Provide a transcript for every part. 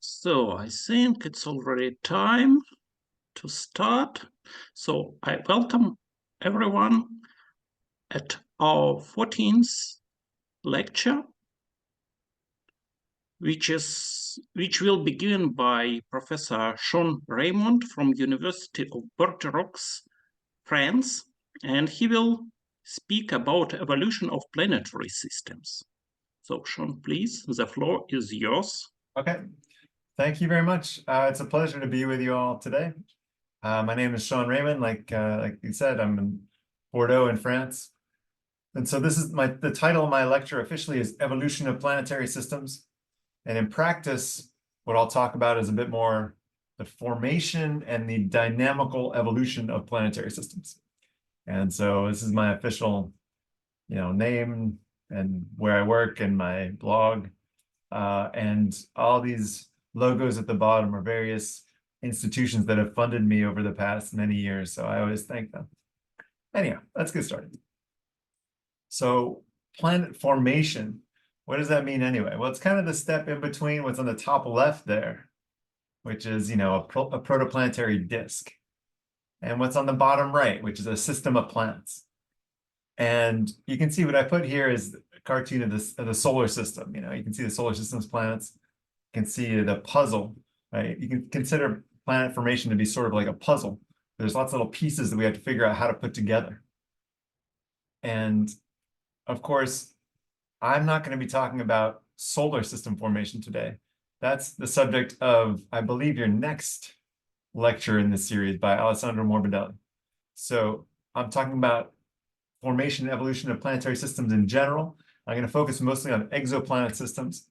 So I think it's already time to start. So I welcome everyone at our 14th lecture, which will be given by Professor Sean Raymond from University of Bordeaux, France, and he will speak about evolution of planetary systems. So Sean, please, the floor is yours. Okay, thank you very much. It's a pleasure to be with you all today. My name is Sean Raymond. Like you said, I'm in Bordeaux in France. And so this is the title of my lecture officially is Evolution of Planetary Systems. And in practice, what I'll talk about is a bit more the formation and the dynamical evolution of planetary systems. And so this is my official, name and where I work and my blog. And all these logos at the bottom are various institutions that have funded me over the past many years. So I always thank them. Anyhow, let's get started. So planet formation, what does that mean anyway? Well, it's kind of the step in between what's on the top left there, which is, a protoplanetary disk, and what's on the bottom right, which is a system of planets. And you can see what I put here is a cartoon of the solar system. You can see the solar system's planets. You can see the puzzle, right? You can consider planet formation to be sort of like a puzzle. There's lots of little pieces that we have to figure out how to put together. And of course, I'm not going to be talking about solar system formation today. That's the subject of, I believe, your next lecture in this series by Alessandro Morbidelli. So I'm talking about formation and evolution of planetary systems in general. I'm going to focus mostly on exoplanet systems,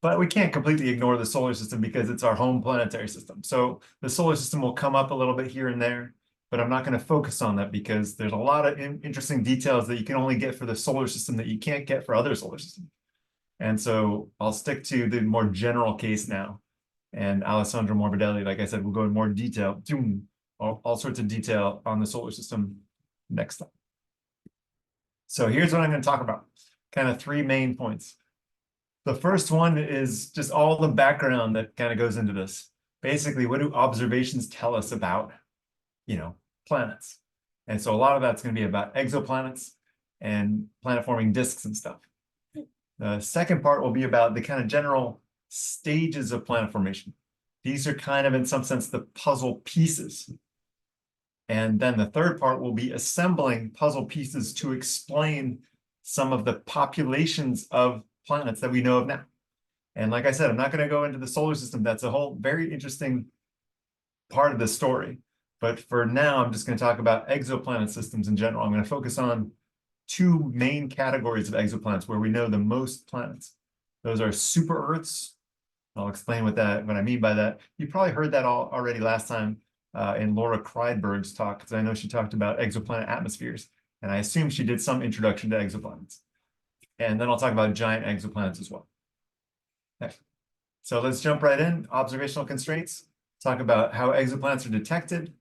but we can't completely ignore the solar system because it's our home planetary system. So the solar system will come up a little bit here and there, but I'm not going to focus on that because there's a lot of interesting details that you can only get for the solar system that you can't get for other solar systems. And so I'll stick to the more general case now. And Alessandro Morbidelli, like I said, will go in more detail, all sorts of detail on the solar system next time. So here's what I'm going to talk about, kind of three main points. The first one is just all the background that kind of goes into this. Basically, what do observations tell us about, planets? And so a lot of that's going to be about exoplanets and planet-forming disks and stuff. The second part will be about the kind of general stages of planet formation. These are kind of, in some sense, the puzzle pieces. And then the third part will be assembling puzzle pieces to explain some of the populations of planets that we know of now. And like I said, I'm not going to go into the solar system. That's a whole very interesting part of the story. But for now, I'm just going to talk about exoplanet systems in general. I'm going to focus on two main categories of exoplanets where we know the most planets. Those are super Earths. I'll explain what I mean by that. You probably heard that already last time in Laura Kreidberg's talk, because I know she talked about exoplanet atmospheres, and I assume she did some introduction to exoplanets. And then I'll talk about giant exoplanets as well. Okay. So let's jump right in. Observational constraints. Talk about how exoplanets are detected,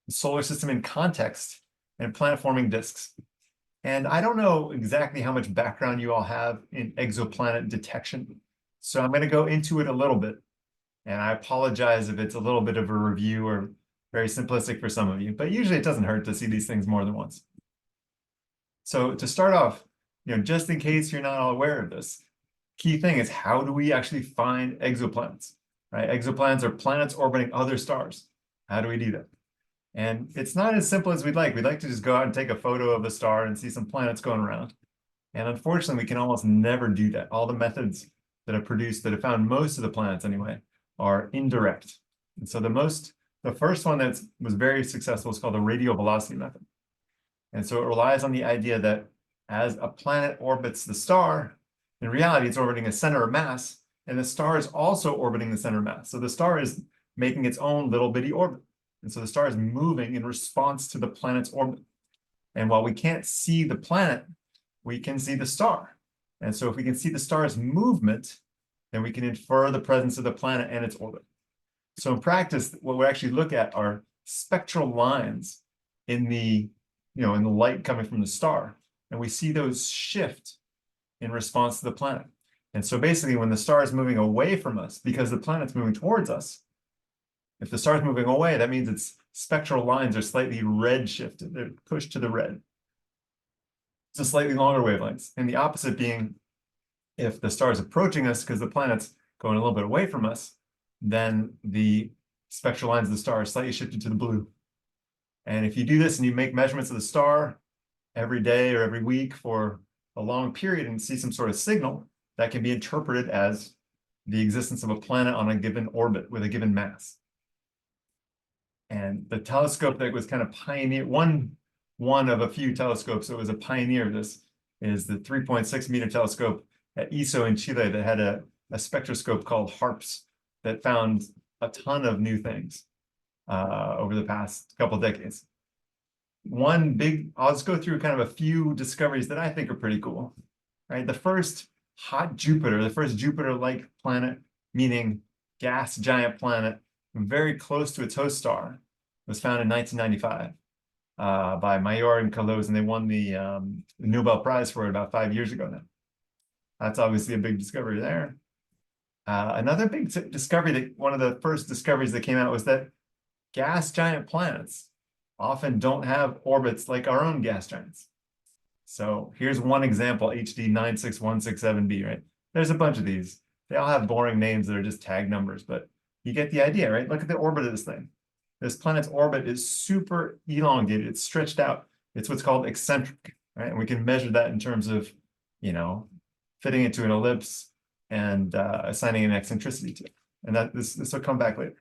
the solar system in context, and planet-forming disks. And I don't know exactly how much background you all have in exoplanet detection, so I'm going to go into it a little bit. And I apologize if it's a little bit of a review or very simplistic for some of you, but usually it doesn't hurt to see these things more than once. So to start off, just in case you're not all aware of this, key thing is, how do we actually find exoplanets, right? Exoplanets are planets orbiting other stars. How do we do that? And it's not as simple as we'd like. We'd like to just go out and take a photo of a star and see some planets going around. And unfortunately, we can almost never do that. All the methods that have found most of the planets anyway, are indirect. And so the first one that was very successful is called the radial velocity method. And so it relies on the idea that as a planet orbits the star, in reality, it's orbiting a center of mass, and the star is also orbiting the center of mass. So the star is making its own little bitty orbit. And so the star is moving in response to the planet's orbit. And while we can't see the planet, we can see the star. And so if we can see the star's movement, then we can infer the presence of the planet and its orbit. So in practice, what we actually look at are spectral lines in the light coming from the star. And we see those shift in response to the planet. And so basically when the star is moving away from us, because the planet's moving towards us, if the star's moving away, that means its spectral lines are slightly red shifted. They're pushed to the red. It's a slightly longer wavelengths. And the opposite being, if the star is approaching us because the planet's going a little bit away from us, then the spectral lines of the star are slightly shifted to the blue. And if you do this and you make measurements of the star every day or every week for a long period and see some sort of signal, that can be interpreted as the existence of a planet on a given orbit with a given mass. And the telescope that was kind of pioneer, one of a few telescopes that was a pioneer of this is the 3.6 meter telescope at ISO in Chile that had a spectroscope called HARPS that found a ton of new things over the past couple decades. I'll just go through kind of a few discoveries that I think are pretty cool, right? The first the first Jupiter-like planet, meaning gas giant planet, very close to its host star, was found in 1995 by Mayor and Caloz, and they won the Nobel Prize for it about 5 years ago now. That's obviously a big discovery there. Another big discovery, one of the first discoveries that came out, was that gas giant planets often don't have orbits like our own gas giants. So here's one example, HD 96167b, right? There's a bunch of these. They all have boring names that are just tag numbers, but you get the idea, right? Look at the orbit of this thing. This planet's orbit is super elongated. It's stretched out. It's what's called eccentric, right? And we can measure that in terms of, fitting it to an ellipse and assigning an eccentricity to it. And this will come back later.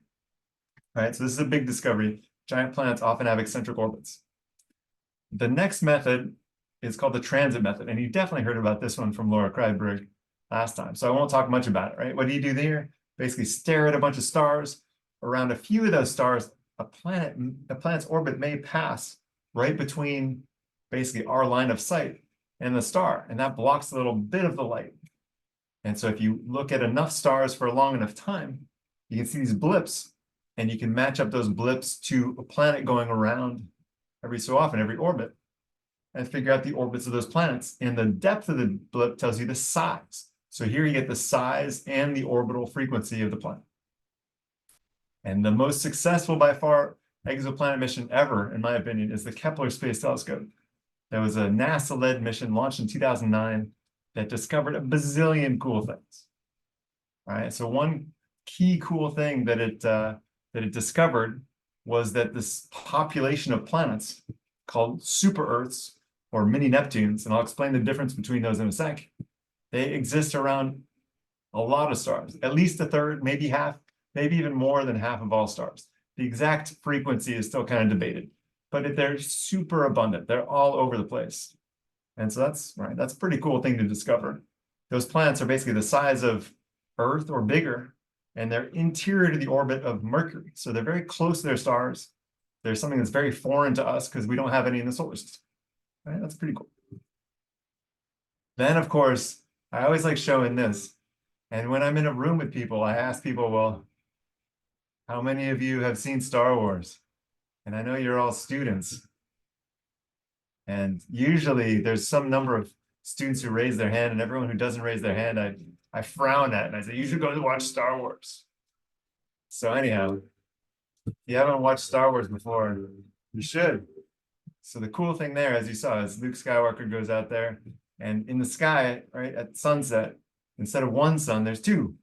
All right, so this is a big discovery. Giant planets often have eccentric orbits. The next method is called the transit method. And you definitely heard about this one from Laura Kreidberg last time. So I won't talk much about it, right? What do you do there? Basically stare at a bunch of stars. Around a few of those stars, a planet's orbit may pass right between basically our line of sight and the star. And that blocks a little bit of the light. And so if you look at enough stars for a long enough time, you can see these blips, and you can match up those blips to a planet going around every so often, every orbit, and figure out the orbits of those planets. And the depth of the blip tells you the size. So here you get the size and the orbital frequency of the planet. And the most successful by far exoplanet mission ever, in my opinion, is the Kepler Space Telescope. That was a NASA-led mission launched in 2009 that discovered a bazillion cool things. All right, so one key cool thing that it discovered was that this population of planets called super-Earths or mini-Neptunes, and I'll explain the difference between those in a sec, they exist around a lot of stars, at least a third, maybe half, maybe even more than half of all stars. The exact frequency is still kind of debated, but they're super abundant. They're all over the place. And so that's a pretty cool thing to discover. Those planets are basically the size of Earth or bigger, and they're interior to the orbit of Mercury. So they're very close to their stars. There's something that's very foreign to us because we don't have any in the solar system. Right? That's pretty cool. Then, of course, I always like showing this. And when I'm in a room with people, I ask people, well, how many of you have seen Star Wars? And I know you're all students. And usually there's some number of students who raise their hand, and everyone who doesn't raise their hand, I frown at, and I say, you should go to watch Star Wars. So anyhow, if you haven't watched Star Wars before, you should. So the cool thing there, as you saw, is Luke Skywalker goes out there, and in the sky, right, at sunset, instead of one sun, there's two.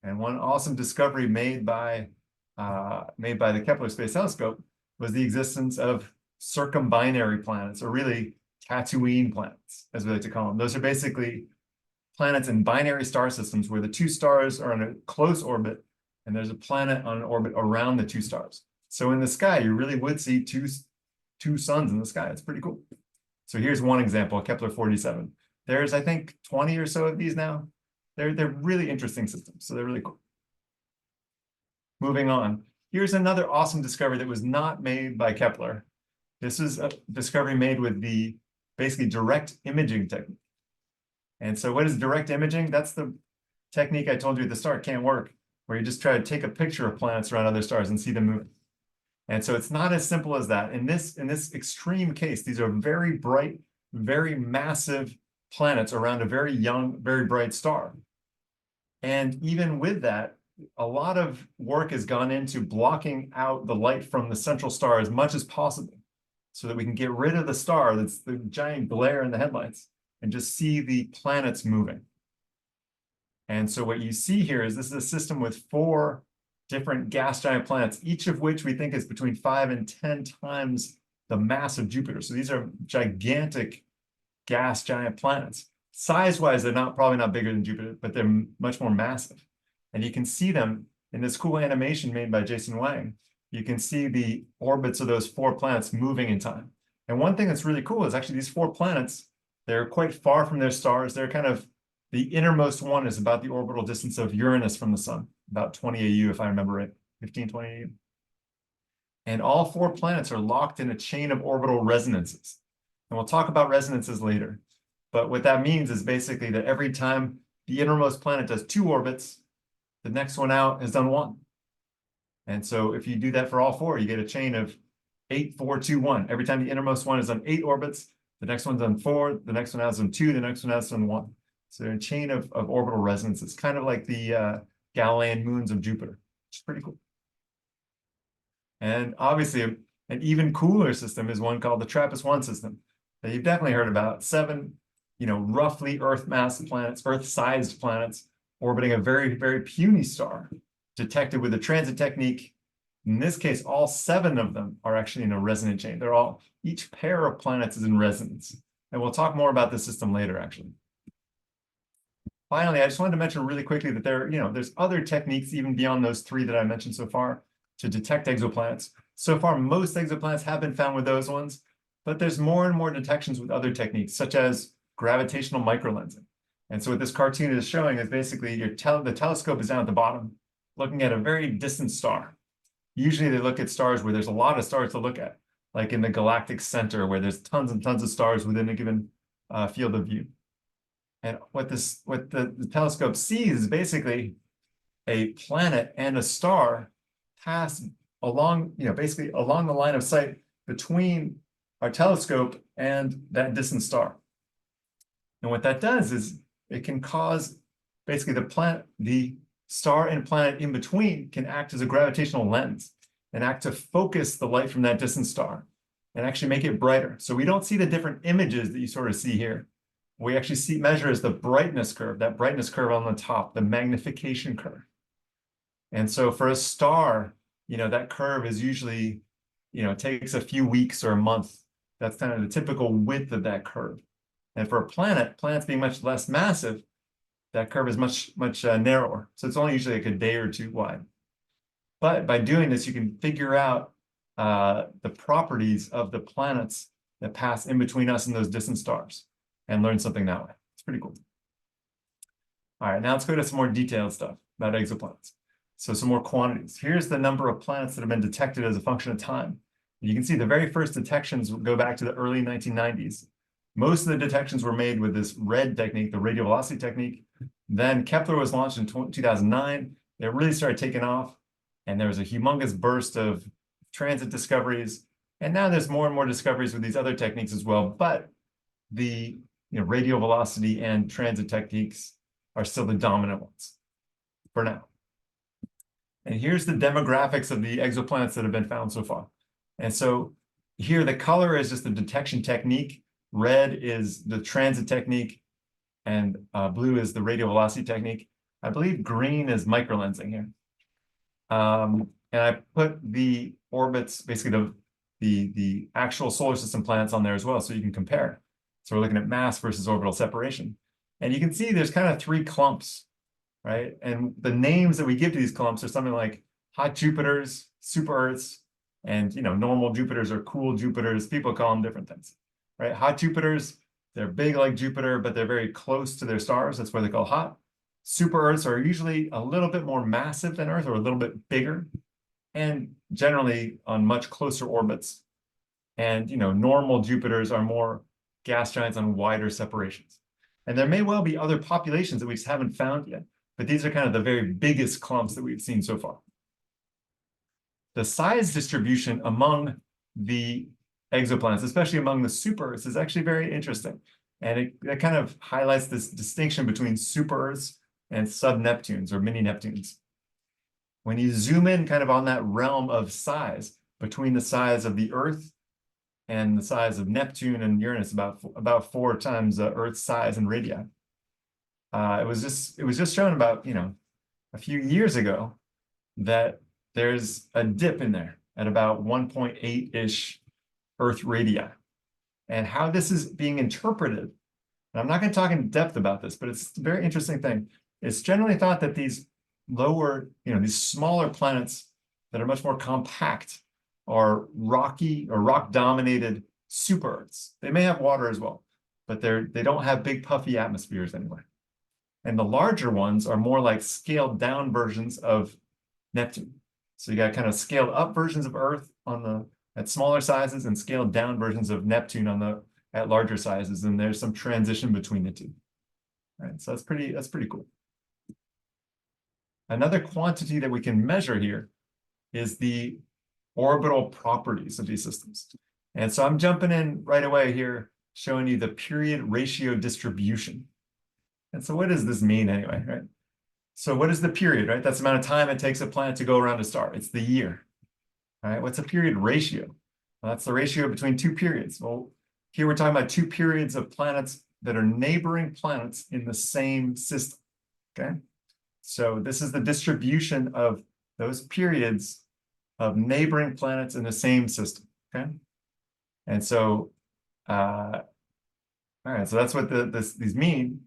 And one awesome discovery made by the Kepler Space Telescope was the existence of circumbinary planets, or really Tatooine planets, as we like to call them. Those are basically planets in binary star systems where the two stars are in a close orbit, and there's a planet on an orbit around the two stars. So in the sky, you really would see two suns in the sky. It's pretty cool. So here's one example, Kepler 47. There's, I think, 20 or so of these now. They're really interesting systems, so they're really cool. Moving on, here's another awesome discovery that was not made by Kepler. This is a discovery made with the basically direct imaging technique. And so what is direct imaging? That's the technique I told you at the start can't work, where you just try to take a picture of planets around other stars and see them moving. And so it's not as simple as that. In this extreme case, these are very bright, very massive planets around a very young, very bright star. And even with that, a lot of work has gone into blocking out the light from the central star as much as possible so that we can get rid of the star that's the giant glare in the headlights and just see the planets moving. And so what you see here is this is a system with 4 different gas giant planets, each of which we think is between 5 and 10 times the mass of Jupiter. So these are gigantic gas giant planets. Size-wise, they're probably not bigger than Jupiter, but they're much more massive. And you can see them in this cool animation made by Jason Wang. You can see the orbits of those 4 planets moving in time. And one thing that's really cool is actually these 4 planets, they're quite far from their stars. They're kind of, the innermost one is about the orbital distance of Uranus from the sun, about 20 AU, if I remember right, 15, 20 AU. And all 4 planets are locked in a chain of orbital resonances. And we'll talk about resonances later. But what that means is basically that every time the innermost planet does 2 orbits, the next one out has done 1. And so if you do that for all 4, you get a chain of 8, 4, 2, 1. Every time the innermost one is on 8 orbits, the next one's on 4, the next one has on 2, the next one has on 1. So they're a chain of orbital resonances, kind of like the Galilean moons of Jupiter, which is pretty cool. And obviously, an even cooler system is one called the TRAPPIST-1 system that you've definitely heard about. 7, roughly Earth-mass planets, Earth-sized planets, orbiting a very, very puny star, detected with a transit technique. In this case, all 7 of them are actually in a resonant chain. Each pair of planets is in resonance. And we'll talk more about this system later, actually. Finally, I just wanted to mention really quickly that there's other techniques even beyond those 3 that I mentioned so far to detect exoplanets. So far, most exoplanets have been found with those ones, but there's more and more detections with other techniques, such as gravitational microlensing. And so what this cartoon is showing is basically the telescope is down at the bottom, looking at a very distant star. Usually they look at stars where there's a lot of stars to look at, like in the galactic center, where there's tons and tons of stars within a given field of view. And what the telescope sees is basically a planet and a star pass along, basically along the line of sight between our telescope and that distant star. And what that does is it can cause basically the star and planet in between can act as a gravitational lens and act to focus the light from that distant star and actually make it brighter. So we don't see the different images that you sort of see here. We actually measure as the brightness curve, that brightness curve on the top, the magnification curve. And so for a star, that curve is usually, takes a few weeks or a month. That's kind of the typical width of that curve. And for a planets being much less massive, that curve is much, much narrower. So it's only usually like a day or 2 wide. But by doing this, you can figure out the properties of the planets that pass in between us and those distant stars and learn something that way. It's pretty cool. All right, now let's go to some more detailed stuff about exoplanets. So some more quantities. Here's the number of planets that have been detected as a function of time. You can see the very first detections go back to the early 1990s. Most of the detections were made with this RED technique, the radial velocity technique. Then Kepler was launched in 2009. It really started taking off, and there was a humongous burst of transit discoveries. And now there's more and more discoveries with these other techniques as well. But the radial velocity and transit techniques are still the dominant ones for now. And here's the demographics of the exoplanets that have been found so far. And so here the color is just the detection technique. Red is the transit technique, and blue is the radial velocity technique. I believe green is microlensing here. And I put the orbits, basically the actual solar system planets on there as well, so you can compare. So we're looking at mass versus orbital separation. And you can see there's kind of 3 clumps, right? And the names that we give to these clumps are something like hot Jupiters, super Earths, and normal Jupiters or cool Jupiters. People call them different things, right? Hot Jupiters, they're big like Jupiter, but they're very close to their stars. That's why they're called hot. Super Earths are usually a little bit more massive than Earth, or a little bit bigger, and generally on much closer orbits. And normal Jupiters are more gas giants on wider separations. And there may well be other populations that we just haven't found yet, but these are kind of the very biggest clumps that we've seen so far. The size distribution among the exoplanets, especially among the super Earths, is actually very interesting. And it kind of highlights this distinction between super Earths and sub-Neptunes or mini-Neptunes. When you zoom in kind of on that realm of size, between the size of the Earth and the size of Neptune and Uranus, about 4 times Earth's size and radii. It was just shown about, a few years ago that there's a dip in there at about 1.8-ish Earth radii. And how this is being interpreted, and I'm not going to talk in depth about this, but it's a very interesting thing. It's generally thought that these lower, these smaller planets that are much more compact are rocky or rock-dominated super Earths. They may have water as well, but they don't have big puffy atmospheres anyway. And the larger ones are more like scaled down versions of Neptune. So you got kind of scaled up versions of Earth at smaller sizes and scaled down versions of Neptune at larger sizes, and there's some transition between the two. All right, so that's pretty cool. Another quantity that we can measure here is the orbital properties of these systems. And so I'm jumping in right away here, showing you the period ratio distribution. And so what does this mean anyway, right? So what is the period, right? That's the amount of time it takes a planet to go around a star. It's the year. All right, what's a period ratio? Well, that's the ratio between 2 periods. Well, here we're talking about 2 periods of planets that are neighboring planets in the same system, okay? So this is the distribution of those periods of neighboring planets in the same system, okay? And so, all right, so that's what these mean.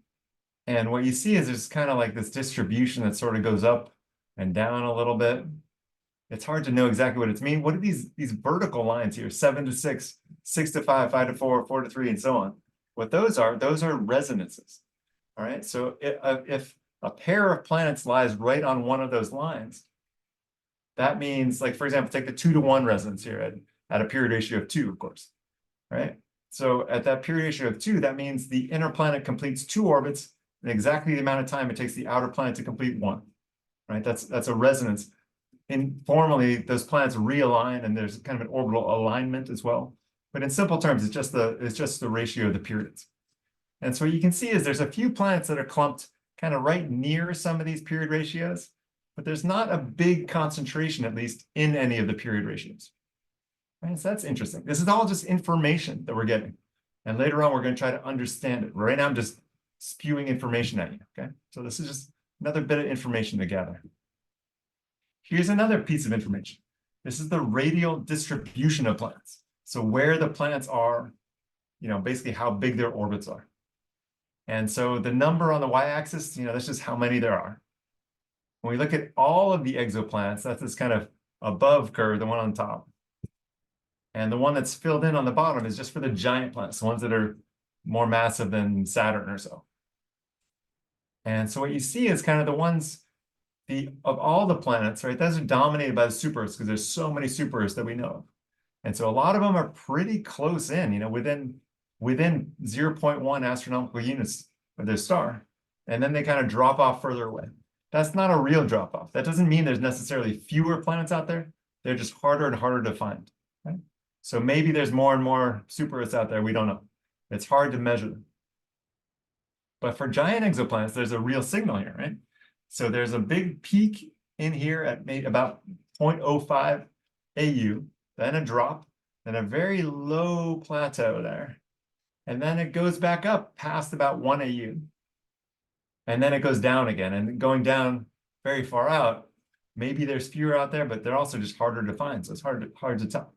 And what you see is there's kind of like this distribution that sort of goes up and down a little bit. It's hard to know exactly what it's mean. What are these vertical lines here? 7 to 6, 6 to 5, 5 to 4, 4 to 3, and so on. What those are resonances. All right. So if a pair of planets lies right on one of those lines, that means, like, for example, take the 2-to-1 resonance here at a period ratio of 2, of course. Right. So at that period ratio of 2, that means the inner planet completes 2 orbits in exactly the amount of time it takes the outer planet to complete 1. Right. That's a resonance. Informally, those planets realign, and there's kind of an orbital alignment as well. But in simple terms, it's just the ratio of the periods. And so what you can see is there's a few planets that are clumped kind of right near some of these period ratios, but there's not a big concentration, at least, in any of the period ratios. Right? So that's interesting. This is all just information that we're getting. And later on, we're going to try to understand it. Right now, I'm just spewing information at you, okay? So this is just another bit of information to gather. Here's another piece of information. This is the radial distribution of planets. So where the planets are, basically how big their orbits are. And so the number on the y-axis, that's just how many there are. When we look at all of the exoplanets, that's this kind of above curve, the one on top. And the one that's filled in on the bottom is just for the giant planets, the ones that are more massive than Saturn or so. And so what you see is kind of the ones of all the planets, right, those are dominated by the super Earths because there's so many super Earths that we know of. And so a lot of them are pretty close in, within 0.1 astronomical units of their star. And then they kind of drop off further away. That's not a real drop off. That doesn't mean there's necessarily fewer planets out there. They're just harder and harder to find. Right? So maybe there's more and more super Earths out there. We don't know. It's hard to measure them. But for giant exoplanets, there's a real signal here, right? So there's a big peak in here at about 0.05 AU, then a drop, then a very low plateau there. And then it goes back up past about 1 AU. And then it goes down again. And going down very far out, maybe there's fewer out there, but they're also just harder to find. So it's hard to tell.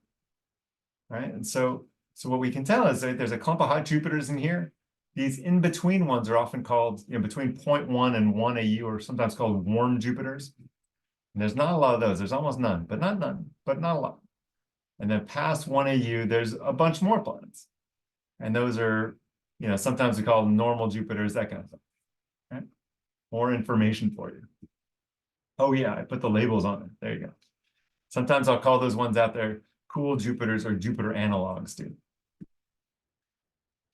Right? And so what we can tell is that there's a clump of hot Jupiters in here. These in-between ones are often called, between 0.1 and 1 AU, or sometimes called warm Jupiters. And there's not a lot of those. There's almost none, but not a lot. And then past 1 AU, there's a bunch more planets. And those are, sometimes we call them normal Jupiters, that kind of thing. Right? More information for you. Oh yeah, I put the labels on it. There you go. Sometimes I'll call those ones out there cool Jupiters or Jupiter analogs too.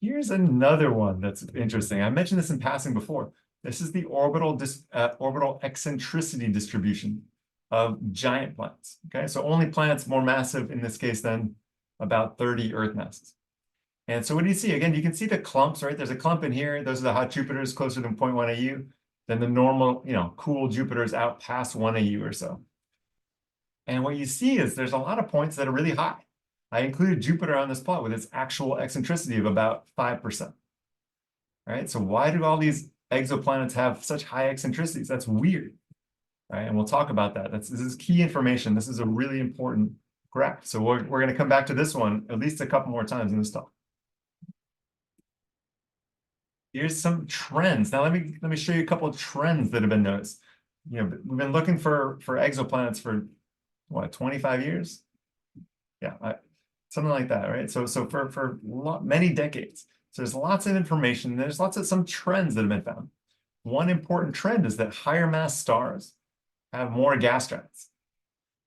Here's another one that's interesting. I mentioned this in passing before. This is the orbital eccentricity distribution of giant planets. Okay, so only planets more massive in this case than about 30 Earth masses. And so what do you see? Again, you can see the clumps, right? There's a clump in here. Those are the hot Jupiters closer than 0.1 AU. than the normal, cool Jupiters out past 1 AU or so. And what you see is there's a lot of points that are really high. I included Jupiter on this plot with its actual eccentricity of about 5%. Right? So why do all these exoplanets have such high eccentricities? That's weird. Right? And we'll talk about that. This is key information. This is a really important graph. So we're going to come back to this one at least a couple more times in this talk. Here's some trends. Now let me show you a couple of trends that have been noticed. We've been looking for exoplanets for what, 25 years? Yeah, something like that, right? So for many decades. So there's lots of information. There's lots of some trends that have been found. One important trend is that higher mass stars have more gas giants.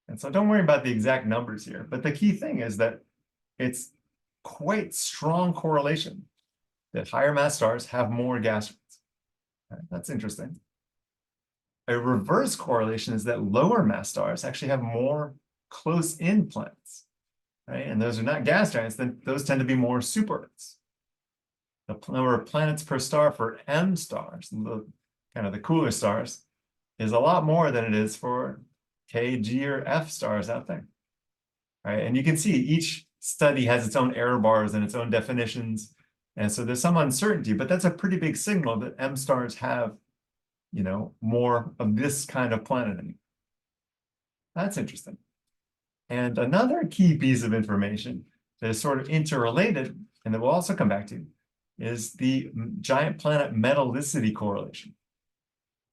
And so don't worry about the exact numbers here, but the key thing is that it's quite strong correlation that higher mass stars have more gas giants. Right, that's interesting. A reverse correlation is that lower mass stars actually have more close-in planets, right? And those are not gas giants, then those tend to be more super Earths. The number of planets per star for M stars, the cooler stars, is a lot more than it is for K, G, or F stars out there. Right? And you can see each study has its own error bars and its own definitions. And so there's some uncertainty, but that's a pretty big signal that M stars have, more of this kind of planet in it. That's interesting. And another key piece of information that is sort of interrelated, and that we'll also come back to, is the giant planet metallicity correlation.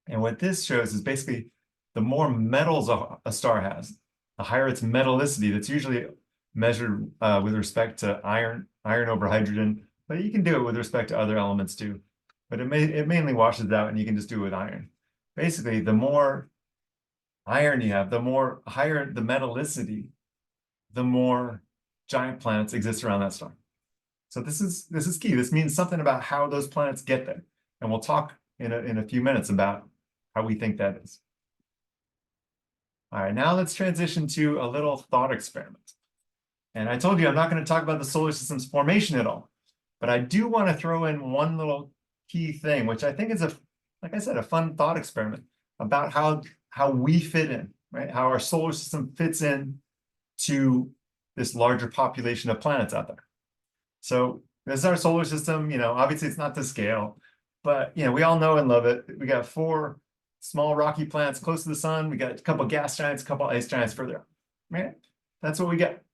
And what this shows is basically the more metals a star has, the higher its metallicity. That's usually measured with respect to iron over hydrogen, but you can do it with respect to other elements too. But it mainly washes it out, and you can just do it with iron. Basically, the more iron you have, the more higher the metallicity, the more giant planets exist around that star. So this is key. This means something about how those planets get there, and we'll talk in a few minutes about how we think that is. All right, now let's transition to a little thought experiment. And I told you I'm not going to talk about the solar system's formation at all, but I do want to throw in one little key thing, which I think is like I said, a fun thought experiment about how we fit in, right? How our solar system fits in to this larger population of planets out there. So this is our solar system. Obviously it's not to scale, but we all know and love it. We got 4 small rocky planets close to the sun. We got a couple gas giants, a couple ice giants further up, right? That's what we get.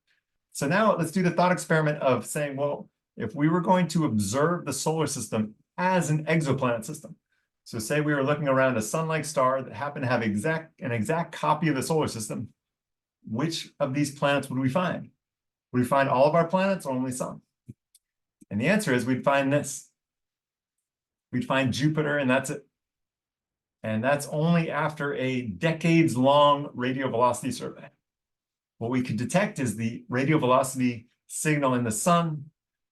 So now let's do the thought experiment of saying, well, if we were going to observe the solar system as an exoplanet system, so say we were looking around a sun-like star that happened to have an exact copy of the solar system, which of these planets would we find? Would we find all of our planets or only some? And the answer is we'd find this. We'd find Jupiter, and that's it. And that's only after a decades-long radial velocity survey. What we could detect is the radial velocity signal in the sun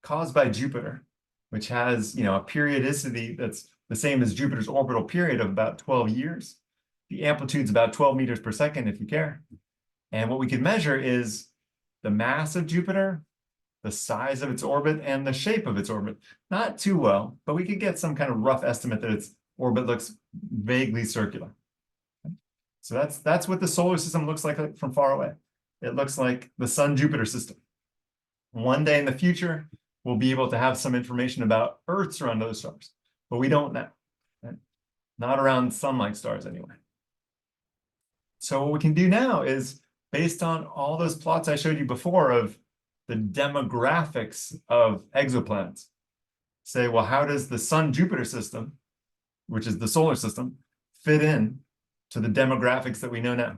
caused by Jupiter, which has a periodicity that's the same as Jupiter's orbital period of about 12 years. The amplitude's about 12 meters per second, if you care. And what we can measure is the mass of Jupiter, the size of its orbit, and the shape of its orbit. Not too well, but we could get some kind of rough estimate that its orbit looks vaguely circular. So that's what the solar system looks like from far away. It looks like the Sun-Jupiter system. One day in the future, we'll be able to have some information about Earths around those stars, but we don't now. Right? Not around sun-like stars anyway. So what we can do now is, based on all those plots I showed you before of the demographics of exoplanets, say, well, how does the Sun-Jupiter system, which is the solar system, fit in to the demographics that we know now?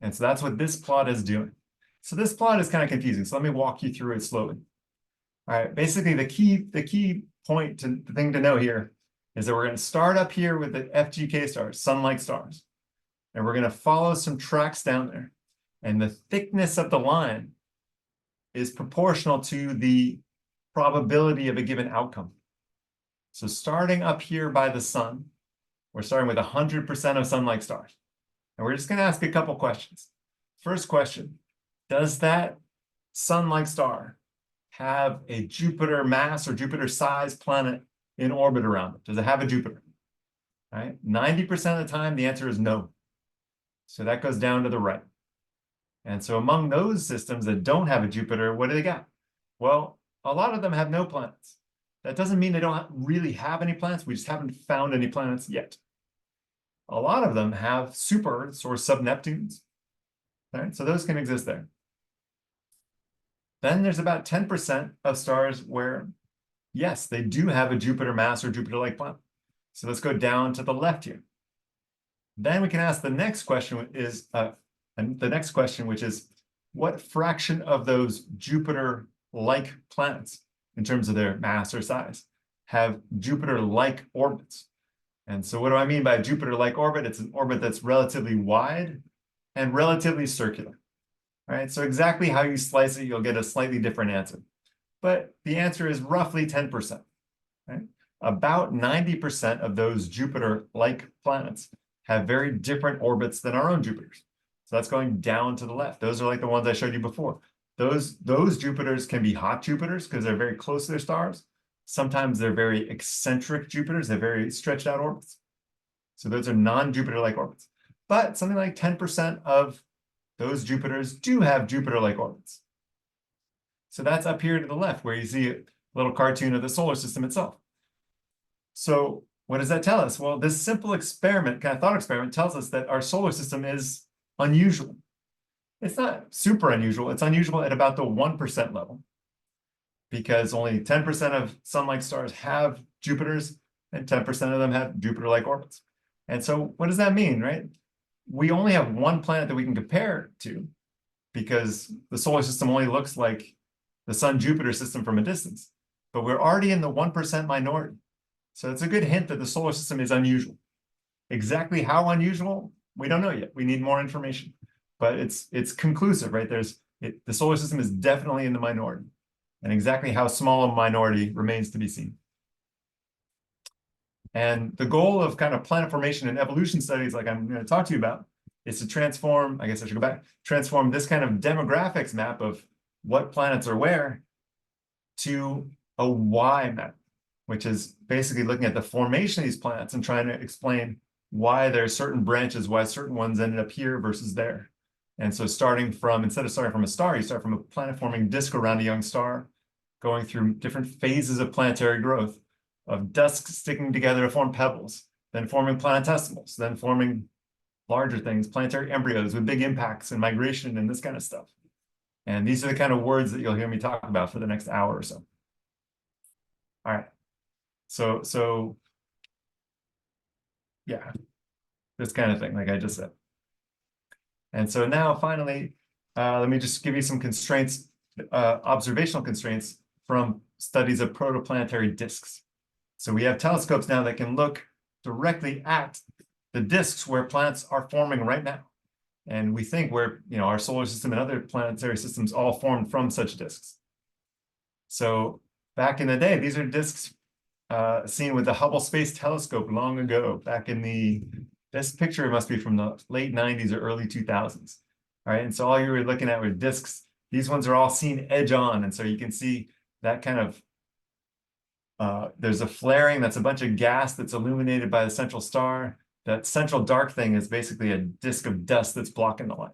And so that's what this plot is doing. So this plot is kind of confusing. So let me walk you through it slowly. All right, basically the key point, the thing to know here is that we're going to start up here with the FGK stars, sun-like stars. And we're going to follow some tracks down there. And the thickness of the line is proportional to the probability of a given outcome. So starting up here by the sun, we're starting with 100% of sun-like stars. And we're just going to ask a couple questions. First question, does that sun-like star have a Jupiter mass or Jupiter size planet in orbit around it? Does it have a Jupiter? right? 90% of the time, the answer is no. So that goes down to the right. And so among those systems that don't have a Jupiter, what do they got? Well, a lot of them have no planets. That doesn't mean they don't really have any planets. We just haven't found any planets yet. A lot of them have super Earths or sub-Neptunes. Right? So those can exist there. Then there's about 10% of stars where, yes, they do have a Jupiter mass or Jupiter-like planet. So let's go down to the left here. Then we can ask the next question, which is, what fraction of those Jupiter-like planets, in terms of their mass or size, have Jupiter-like orbits? And so what do I mean by a Jupiter-like orbit? It's an orbit that's relatively wide and relatively circular. Right? So exactly how you slice it, you'll get a slightly different answer. But the answer is roughly 10%. Right? About 90% of those Jupiter-like planets have very different orbits than our own Jupiters. So that's going down to the left. Those are like the ones I showed you before. Those Jupiters can be hot Jupiters because they're very close to their stars. Sometimes they're very eccentric Jupiters. They're very stretched out orbits. So those are non-Jupiter-like orbits. But something like 10% of those Jupiters do have Jupiter-like orbits. So that's up here to the left, where you see a little cartoon of the solar system itself. So what does that tell us? Well, this simple experiment, kind of thought experiment, tells us that our solar system is unusual. It's not super unusual. It's unusual at about the 1% level, because only 10% of sun-like stars have Jupiters, and 10% of them have Jupiter-like orbits. And so what does that mean, right? We only have one planet that we can compare to, because the solar system only looks like the Sun-Jupiter system from a distance. But we're already in the 1% minority. So it's a good hint that the solar system is unusual. Exactly how unusual, we don't know yet. We need more information. But it's conclusive, right? The solar system is definitely in the minority. And exactly how small a minority remains to be seen. And the goal of kind of planet formation and evolution studies, like I'm going to talk to you about, is to transform, I guess I should go back, transform this kind of demographics map of what planets are where to a Y map, which is basically looking at the formation of these planets and trying to explain why there are certain branches, why certain ones ended up here versus there. And so instead of starting from a star, you start from a planet-forming disk around a young star, going through different phases of planetary growth, of disks sticking together to form pebbles, then forming planetesimals, then forming larger things, planetary embryos with big impacts and migration and this kind of stuff. And these are the kind of words that you'll hear me talk about for the next hour or so. All right. So yeah, this kind of thing, like I just said. And so now finally, let me just give you some constraints, observational constraints from studies of protoplanetary disks. So we have telescopes now that can look directly at the disks where planets are forming right now. And we think our solar system and other planetary systems all formed from such disks. So back in the day, these are disks seen with the Hubble Space Telescope long ago, back in this picture must be from the late 90s or early 2000s. All right, and so all you were looking at were disks. These ones are all seen edge on, and so you can see that kind of, there's a flaring, that's a bunch of gas that's illuminated by the central star. That central dark thing is basically a disk of dust that's blocking the light.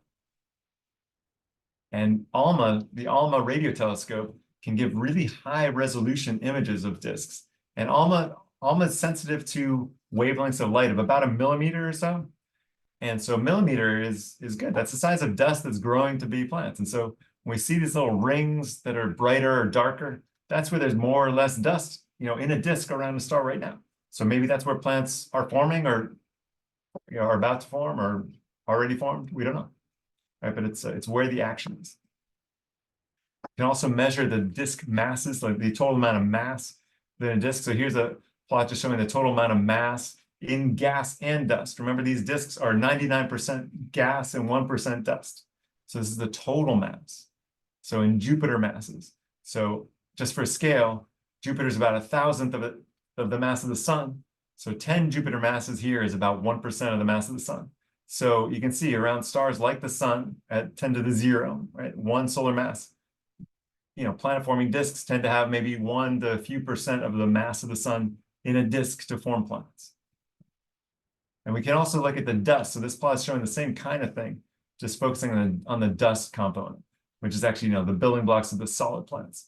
And the ALMA radio telescope can give really high resolution images of disks. And ALMA is sensitive to wavelengths of light of about 1 millimeter or so. And so 1 millimeter is good. That's the size of dust that's growing to be planets. And so when we see these little rings that are brighter or darker, that's where there's more or less dust, in a disk around a star right now. So maybe that's where planets are forming or are about to form or already formed. We don't know. Right? But it's where the action is. You can also measure the disk masses, like the total amount of mass within a disk. So here's a plot just showing the total amount of mass in gas and dust. Remember, these disks are 99% gas and 1% dust. So this is the total mass. So in Jupiter masses. So just for scale, Jupiter is about 1,000th of the mass of the sun. So 10 Jupiter masses here is about 1% of the mass of the sun. So you can see around stars like the sun at 10 to the 0, right? 1 solar mass. Planet-forming disks tend to have maybe 1 to a few % of the mass of the sun in a disk to form planets. And we can also look at the dust. So this plot is showing the same kind of thing, just focusing on the dust component, which is actually, the building blocks of the solid planets.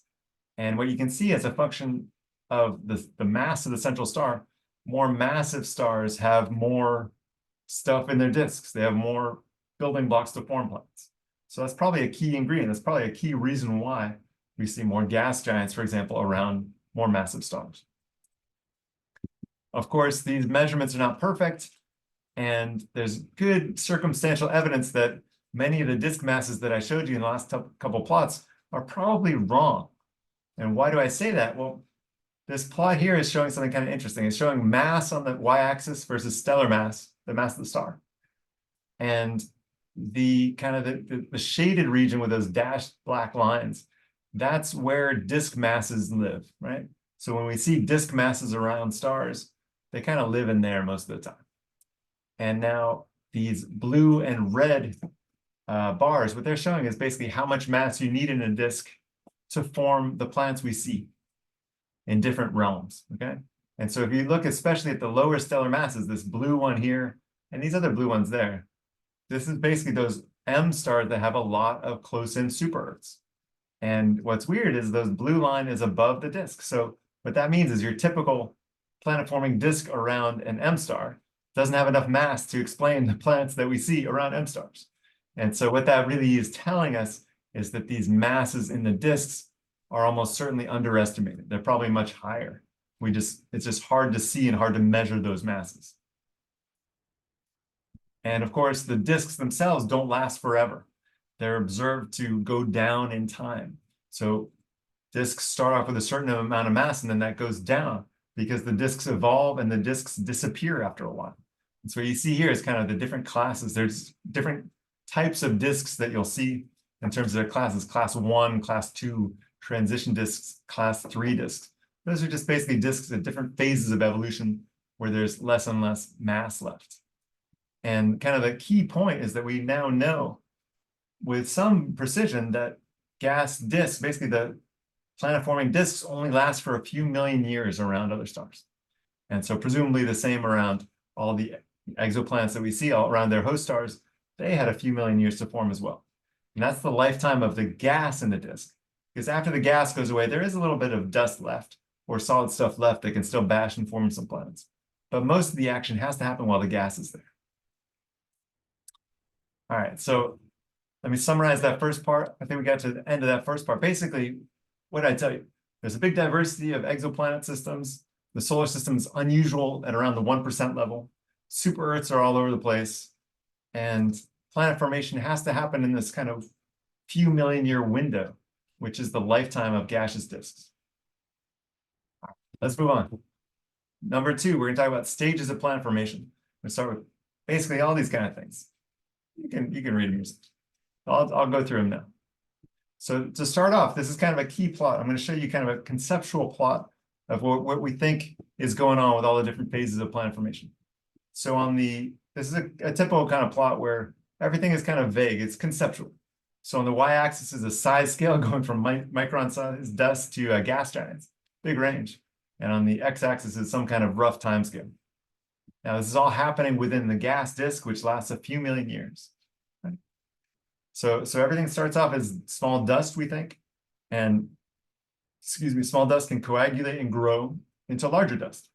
And what you can see as a function of the mass of the central star, more massive stars have more stuff in their disks. They have more building blocks to form planets. So that's probably a key ingredient. That's probably a key reason why we see more gas giants, for example, around more massive stars. Of course, these measurements are not perfect, and there's good circumstantial evidence that many of the disk masses that I showed you in the last couple plots are probably wrong. And why do I say that? Well, this plot here is showing something kind of interesting. It's showing mass on the y-axis versus stellar mass, the mass of the star. And the kind of the shaded region with those dashed black lines, that's where disk masses live, right? So when we see disk masses around stars, they kind of live in there most of the time. And now these blue and red bars, what they're showing is basically how much mass you need in a disk to form the planets we see in different realms, okay? And so if you look especially at the lower stellar masses, this blue one here, and these other blue ones there, this is basically those M stars that have a lot of close-in super-Earths. And what's weird is those blue line is above the disk. So what that means is your typical planet-forming disk around an M star doesn't have enough mass to explain the planets that we see around M stars. And so what that really is telling us is that these masses in the disks are almost certainly underestimated. They're probably much higher. It's just hard to see and hard to measure those masses. And of course, the disks themselves don't last forever. They're observed to go down in time. So disks start off with a certain amount of mass, and then that goes down because the disks evolve and the disks disappear after a while. And so what you see here is kind of the different classes. There's different types of disks that you'll see in terms of their classes: class 1, class 2, transition disks, class 3 disks. Those are just basically disks at different phases of evolution where there's less and less mass left. And kind of the key point is that we now know with some precision that gas disks, basically the planet-forming disks, only last for a few million years around other stars. And so presumably the same around all the exoplanets that we see all around their host stars, they had a few million years to form as well. And that's the lifetime of the gas in the disk. Because after the gas goes away, there is a little bit of dust left or solid stuff left that can still bash and form some planets. But most of the action has to happen while the gas is there. All right, so let me summarize that first part. I think we got to the end of that first part. Basically, what did I tell you? There's a big diversity of exoplanet systems. The solar system is unusual at around the 1% level. Super Earths are all over the place. And planet formation has to happen in this kind of few million year window, which is the lifetime of gaseous disks. Let's move on. Number 2, we're going to talk about stages of planet formation. We'll start with basically all these kind of things. You can read them yourself. I'll go through them now. So to start off, this is kind of a key plot. I'm going to show you kind of a conceptual plot of what we think is going on with all the different phases of planet formation. So this is a typical kind of plot where everything is kind of vague. It's conceptual. So on the y-axis is a size scale going from micron size dust to gas giants, big range. And on the x-axis is some kind of rough time scale. Now, this is all happening within the gas disk, which lasts a few million years. Right? So everything starts off as small dust, we think. And, small dust can coagulate and grow into larger dust.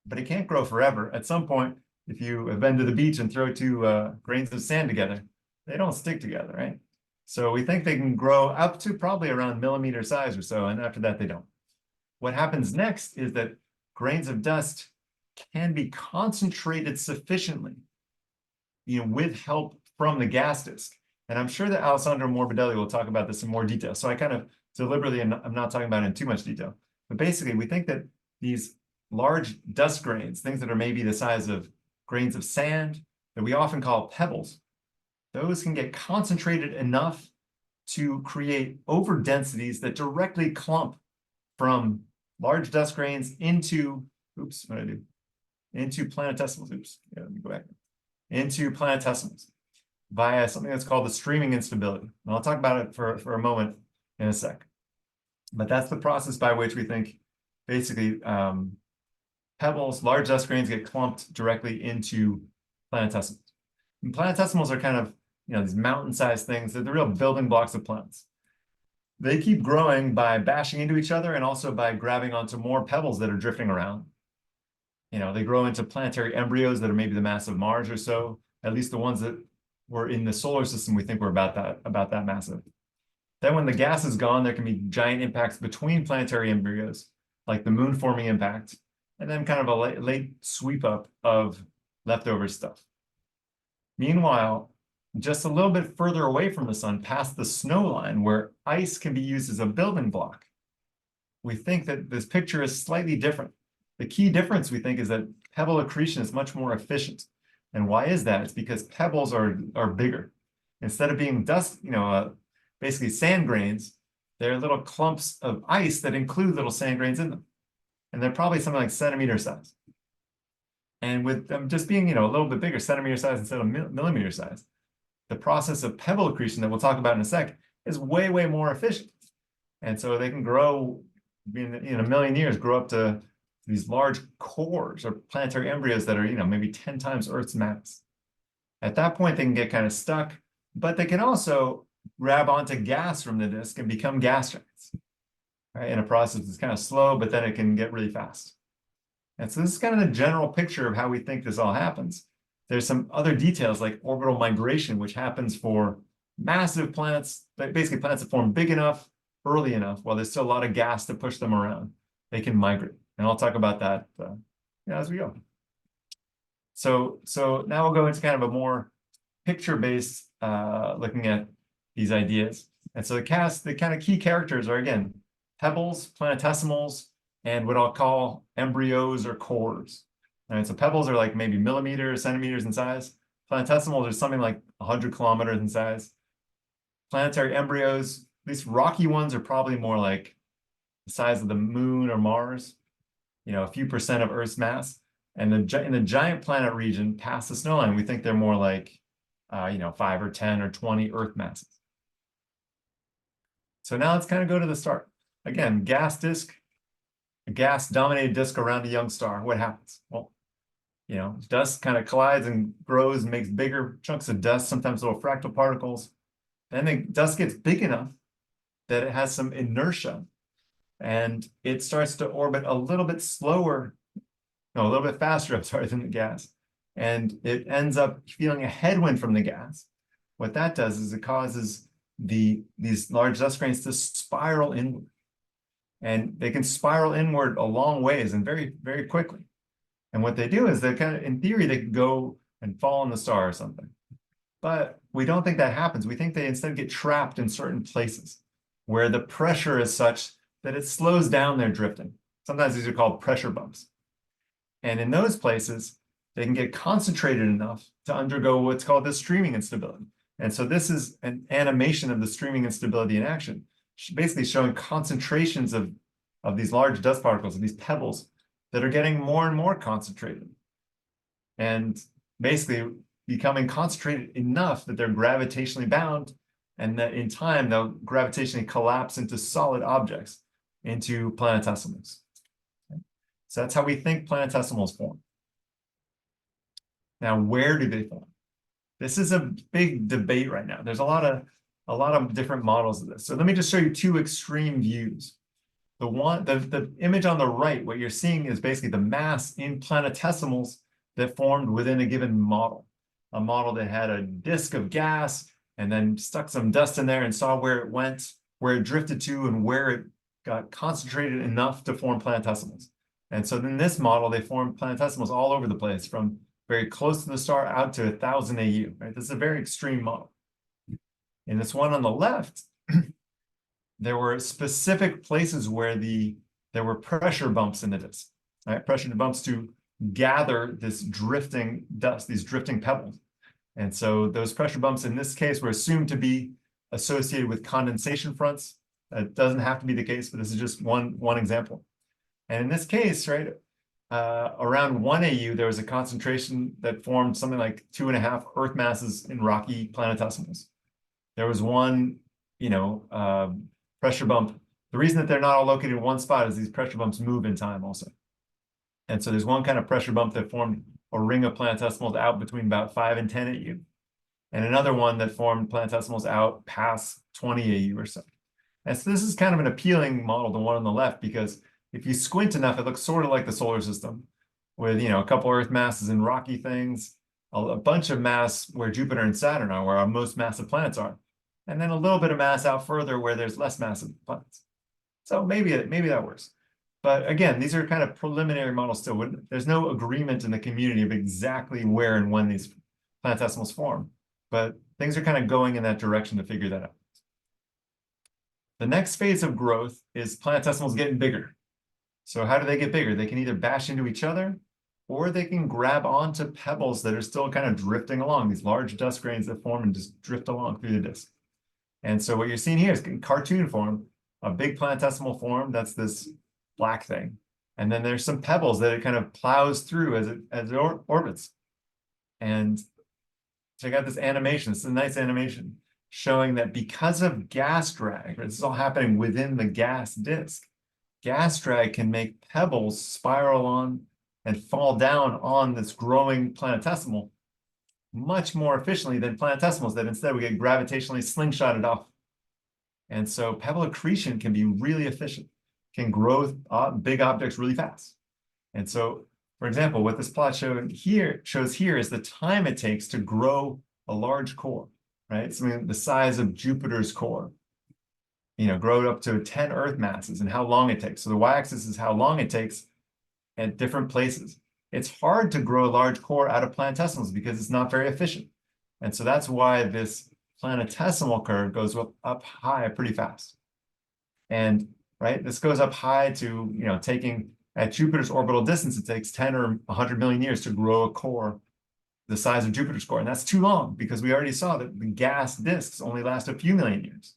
But it can't grow forever. At some point, if you have been to the beach and throw 2 grains of sand together, they don't stick together, right? So we think they can grow up to probably around millimeter size or so, and after that, they don't. What happens next is that grains of dust can be concentrated sufficiently, with help from the gas disk. And I'm sure that Alessandro Morbidelli will talk about this in more detail. So I kind of deliberately, I'm not talking about it in too much detail. But basically, we think that these large dust grains, things that are maybe the size of grains of sand, that we often call pebbles, those can get concentrated enough to create overdensities that directly clump from large dust grains into, into planetesimals. Let me go back. Into planetesimals via something that's called the streaming instability. And I'll talk about it for a moment in a sec. But that's the process by which we think basically pebbles, large dust grains get clumped directly into planetesimals. And planetesimals are kind of, these mountain-sized things. They're the real building blocks of planets. They keep growing by bashing into each other and also by grabbing onto more pebbles that are drifting around. They grow into planetary embryos that are maybe the mass of Mars or so, at least the ones that were in the solar system, we think were about that massive. Then when the gas is gone, there can be giant impacts between planetary embryos, like the moon forming impact, and then kind of a late sweep up of leftover stuff. Meanwhile, just a little bit further away from the sun, past the snow line, where ice can be used as a building block, we think that this picture is slightly different. The key difference, we think, is that pebble accretion is much more efficient. And why is that? It's because pebbles are bigger. Instead of being dust, basically sand grains, they're little clumps of ice that include little sand grains in them. And they're probably something like centimeter size. And with them just being, a little bit bigger, centimeter size instead of millimeter size, the process of pebble accretion that we'll talk about in a sec is way, way more efficient. And so they can grow, in a million years, grow up to these large cores or planetary embryos that are, maybe 10 times Earth's mass. At that point, they can get kind of stuck, but they can also grab onto gas from the disk and become gas giants, right? In a process that's kind of slow, but then it can get really fast. And so this is kind of the general picture of how we think this all happens. There's some other details like orbital migration, which happens for massive planets, basically planets that form big enough, early enough, while there's still a lot of gas to push them around. They can migrate. And I'll talk about that as we go. So now we'll go into kind of a more picture-based looking at these ideas. And so the kind of key characters are, again, pebbles, planetesimals, and what I'll call embryos or cores. All right, so pebbles are like maybe millimeters, centimeters in size. Planetesimals are something like 100 kilometers in size. Planetary embryos, at least rocky ones, are probably more like the size of the moon or Mars, a few percent of Earth's mass. And in the giant planet region past the snow line, we think they're more like, 5 or 10 or 20 Earth masses. So now let's kind of go to the start. Again, gas disk, a gas-dominated disk around a young star. What happens? Well, dust kind of collides and grows and makes bigger chunks of dust, sometimes little fractal particles. Then the dust gets big enough that it has some inertia, and it starts to orbit a little bit slower, no, a little bit faster, I'm sorry, than the gas. And it ends up feeling a headwind from the gas. What that does is it causes these large dust grains to spiral inward. And they can spiral inward a long ways and very, very quickly. And what they do is they kind of, in theory, they could go and fall on the star or something. But we don't think that happens. We think they instead get trapped in certain places where the pressure is such that it slows down their drifting. Sometimes these are called pressure bumps. And in those places, they can get concentrated enough to undergo what's called the streaming instability. And so this is an animation of the streaming instability in action, basically showing concentrations of these large dust particles, of these pebbles, that are getting more and more concentrated. And basically becoming concentrated enough that they're gravitationally bound, and that in time they'll gravitationally collapse into solid objects, into planetesimals. Okay? So that's how we think planetesimals form. Now, where do they form? This is a big debate right now. There's a lot of different models of this. So let me just show you two extreme views. The image on the right, what you're seeing is basically the mass in planetesimals that formed within a given model. A model that had a disk of gas and then stuck some dust in there and saw where it went, where it drifted to, and where it got concentrated enough to form planetesimals. And so in this model, they formed planetesimals all over the place, from very close to the star out to 1,000 AU. Right? This is a very extreme model. In this one on the left, there were specific places where there were pressure bumps in the disk. Right? Pressure bumps to gather this drifting dust, these drifting pebbles. And so those pressure bumps in this case were assumed to be associated with condensation fronts. That doesn't have to be the case, but this is just one example. And in this case, right, around 1 AU, there was a concentration that formed something like 2.5 Earth masses in rocky planetesimals. There was one, pressure bump. The reason that they're not all located in one spot is these pressure bumps move in time also. And so there's one kind of pressure bump that formed a ring of planetesimals out between about 5 and 10 AU, and another one that formed planetesimals out past 20 AU or so. And so this is kind of an appealing model, the one on the left, because if you squint enough, it looks sort of like the solar system with, a couple Earth masses and rocky things, a bunch of mass where Jupiter and Saturn are, where our most massive planets are, and then a little bit of mass out further where there's less massive planets. So maybe that works. But again, these are kind of preliminary models still. There's no agreement in the community of exactly where and when these planetesimals form, but things are kind of going in that direction to figure that out. The next phase of growth is planetesimals getting bigger. So how do they get bigger? They can either bash into each other, or they can grab onto pebbles that are still kind of drifting along, these large dust grains that form and just drift along through the disk. And so what you're seeing here is in cartoon form, a big planetesimal form, that's this black thing. And then there's some pebbles that it kind of plows through as it orbits. And check out this animation. It's a nice animation showing that because of gas drag, this is all happening within the gas disk, gas drag can make pebbles spiral on and fall down on this growing planetesimal much more efficiently than planetesimals that instead we get gravitationally slingshotted off. And so pebble accretion can be really efficient, can grow big objects really fast. And so, for example, what this plot shows here is the time it takes to grow a large core, right? So I mean, the size of Jupiter's core, grow up to 10 Earth masses and how long it takes. So the y-axis is how long it takes at different places. It's hard to grow a large core out of planetesimals because it's not very efficient. And so that's why this planetesimal curve goes up high pretty fast. And right, this goes up high to, taking at Jupiter's orbital distance, it takes 10 or 100 million years to grow a core the size of Jupiter's core. And that's too long because we already saw that the gas disks only last a few million years.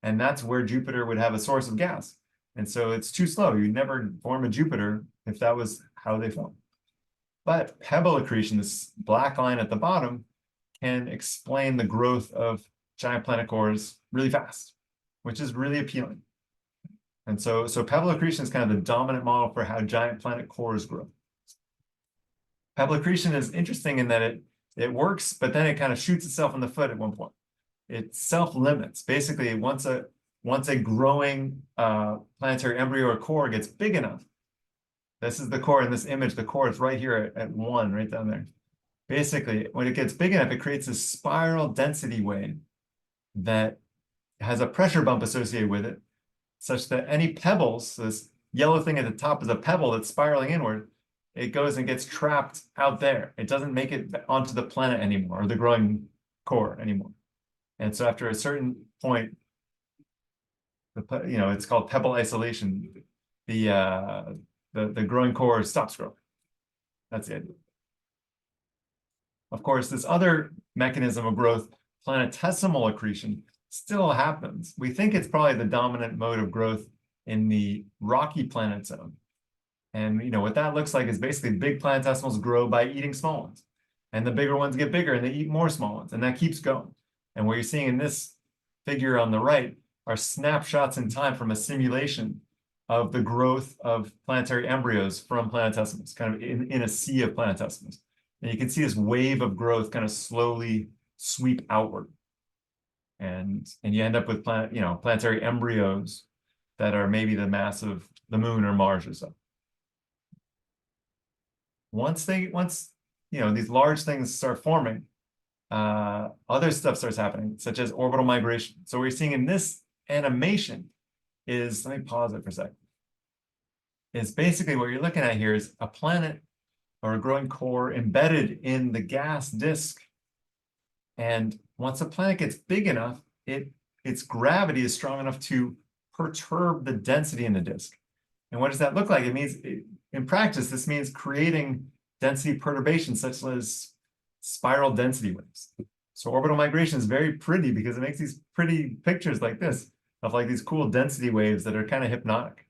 And that's where Jupiter would have a source of gas. And so it's too slow. You'd never form a Jupiter if that was how they form. But pebble accretion, this black line at the bottom, can explain the growth of giant planet cores really fast, which is really appealing. And so pebble accretion is kind of the dominant model for how giant planet cores grow. Pebble accretion is interesting in that it works, but then it kind of shoots itself in the foot at one point. It self-limits. Basically, once a growing planetary embryo or core gets big enough, this is the core in this image, the core is right here at 1, right down there. Basically, when it gets big enough, it creates a spiral density wave that has a pressure bump associated with it, such that any pebbles, this yellow thing at the top is a pebble that's spiraling inward, it goes and gets trapped out there. It doesn't make it onto the planet anymore, or the growing core anymore. And so after a certain point, it's called pebble isolation. The growing core stops growing. That's the idea. Of course, this other mechanism of growth, planetesimal accretion, still happens. We think it's probably the dominant mode of growth in the rocky planet zone. And what that looks like is basically big planetesimals grow by eating small ones. And the bigger ones get bigger and they eat more small ones. And that keeps going. And what you're seeing in this figure on the right are snapshots in time from a simulation of the growth of planetary embryos from planetesimals, kind of in a sea of planetesimals. And you can see this wave of growth kind of slowly sweep outward. And you end up with planetary embryos that are maybe the mass of the moon or Mars or so. Once these large things start forming, other stuff starts happening, such as orbital migration. So what we're seeing in this animation is, let me pause it for a second, is basically what you're looking at here is a planet or a growing core embedded in the gas disk. And once a planet gets big enough, its gravity is strong enough to perturb the density in the disk. And what does that look like? It means, in practice, this means creating density perturbations such as spiral density waves. So orbital migration is very pretty because it makes these pretty pictures like this of like these cool density waves that are kind of hypnotic.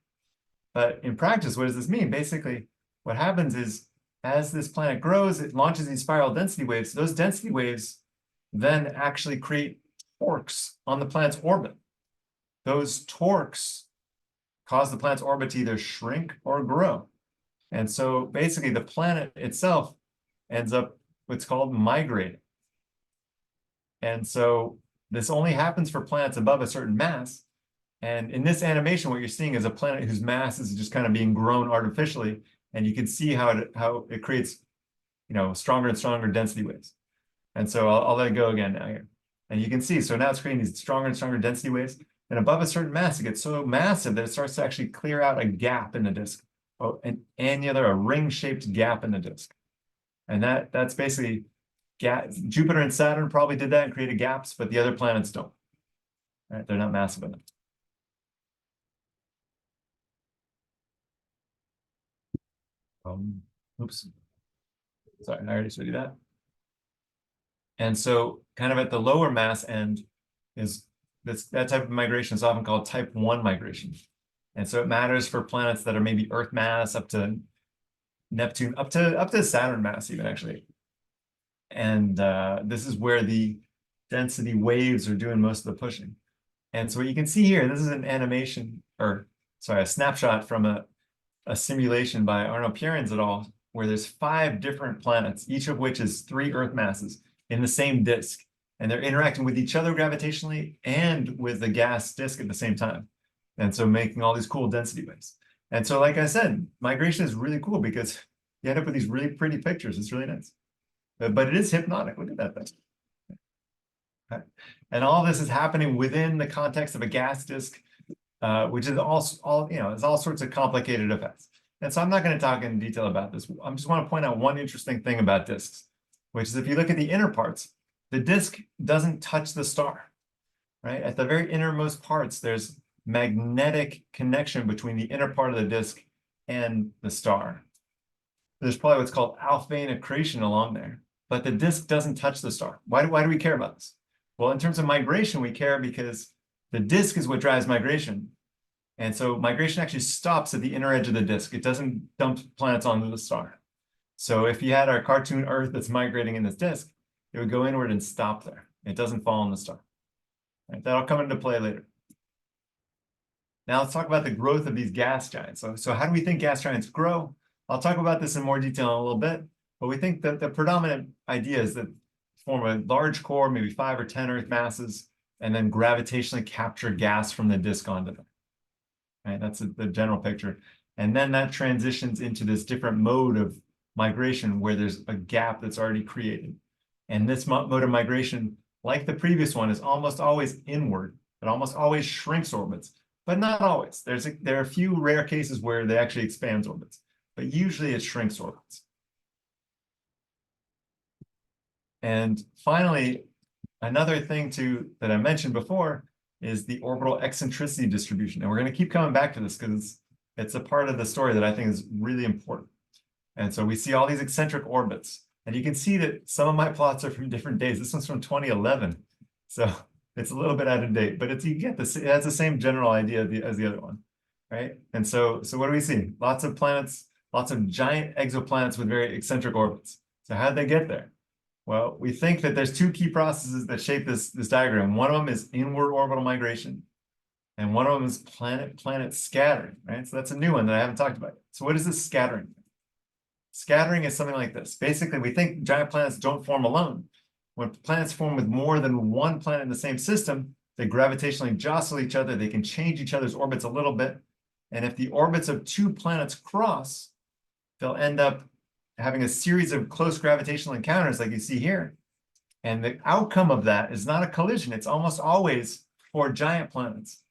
But in practice, what does this mean? Basically, what happens is as this planet grows, it launches these spiral density waves. Those density waves then actually create torques on the planet's orbit. Those torques cause the planet's orbit to either shrink or grow. And so basically the planet itself ends up what's called migrating. And so this only happens for planets above a certain mass. And in this animation, what you're seeing is a planet whose mass is just kind of being grown artificially. And you can see how it creates, stronger and stronger density waves. And so I'll let it go again now here. And you can see, so now it's creating these stronger and stronger density waves. And above a certain mass, it gets so massive that it starts to actually clear out a gap in the disk, an annular, a ring-shaped gap in the disk. And that's basically Jupiter and Saturn probably did that and created gaps, but the other planets don't. Right? They're not massive enough. Oops. Sorry, I already showed you that. And so kind of at the lower mass end is that type of migration is often called type 1 migration. And so it matters for planets that are maybe Earth mass up to Neptune, up to Saturn mass even actually. And this is where the density waves are doing most of the pushing. And so what you can see here, this is an animation, or sorry, a snapshot from a simulation by Arno Pierens et al., where there's 5 different planets, each of which is 3 Earth masses in the same disk. And they're interacting with each other gravitationally and with the gas disk at the same time. And so making all these cool density waves. And so, like I said, migration is really cool because you end up with these really pretty pictures. It's really nice. But it is hypnotic. Look at that thing. Okay. And all this is happening within the context of a gas disk, which is there's all sorts of complicated effects. And so I'm not going to talk in detail about this. I just want to point out one interesting thing about disks, which is if you look at the inner parts, the disk doesn't touch the star, right? At the very innermost parts, there's magnetic connection between the inner part of the disk and the star. There's probably what's called Alfvén accretion along there, but the disk doesn't touch the star. Why do we care about this? Well, in terms of migration, we care because the disk is what drives migration. And so migration actually stops at the inner edge of the disk. It doesn't dump planets onto the star. So if you had our cartoon Earth that's migrating in this disk, it would go inward and stop there. It doesn't fall on the star. Right? That'll come into play later. Now let's talk about the growth of these gas giants. So how do we think gas giants grow? I'll talk about this in more detail in a little bit, but we think that the predominant idea is that form a large core, maybe 5 or 10 Earth masses, and then gravitationally capture gas from the disk onto them. Right? That's the general picture. And then that transitions into this different mode of migration where there's a gap that's already created. And this mode of migration, like the previous one, is almost always inward. It almost always shrinks orbits, but not always. There are a few rare cases where they actually expand orbits, but usually it shrinks orbits. And finally, another thing that I mentioned before is the orbital eccentricity distribution. And we're going to keep coming back to this because it's a part of the story that I think is really important. And so we see all these eccentric orbits. And you can see that some of my plots are from different days. This one's from 2011. So it's a little bit out of date, but you get this. It has the same general idea as the other one, right? And so what do we see? Lots of planets, lots of giant exoplanets with very eccentric orbits. So how did they get there? Well, we think that there's 2 key processes that shape this diagram. One of them is inward orbital migration, and one of them is planet scattering, right? So that's a new one that I haven't talked about. So what is this scattering? Scattering is something like this. Basically, we think giant planets don't form alone. When planets form with more than one planet in the same system, they gravitationally jostle each other. They can change each other's orbits a little bit. And if the orbits of 2 planets cross, they'll end up having a series of close gravitational encounters like you see here. And the outcome of that is not a collision. It's almost always for giant planets.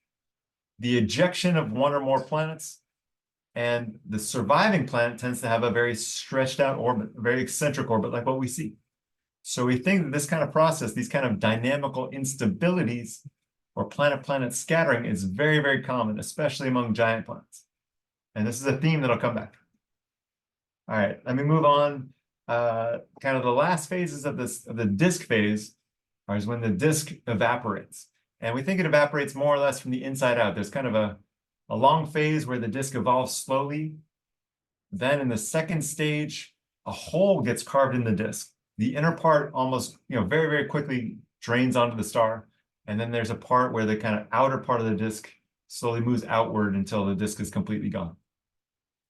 The ejection of one or more planets, and the surviving planet tends to have a very stretched out orbit, a very eccentric orbit like what we see. So we think that this kind of process, these kind of dynamical instabilities or planet-planet scattering is very, very common, especially among giant planets. And this is a theme that'll come back. All right, let me move on. Kind of the last phases of the disk phase is when the disk evaporates. And we think it evaporates more or less from the inside out. There's kind of a long phase where the disk evolves slowly. Then in the second stage, a hole gets carved in the disk. The inner part almost, very, very quickly drains onto the star. And then there's a part where the kind of outer part of the disk slowly moves outward until the disk is completely gone.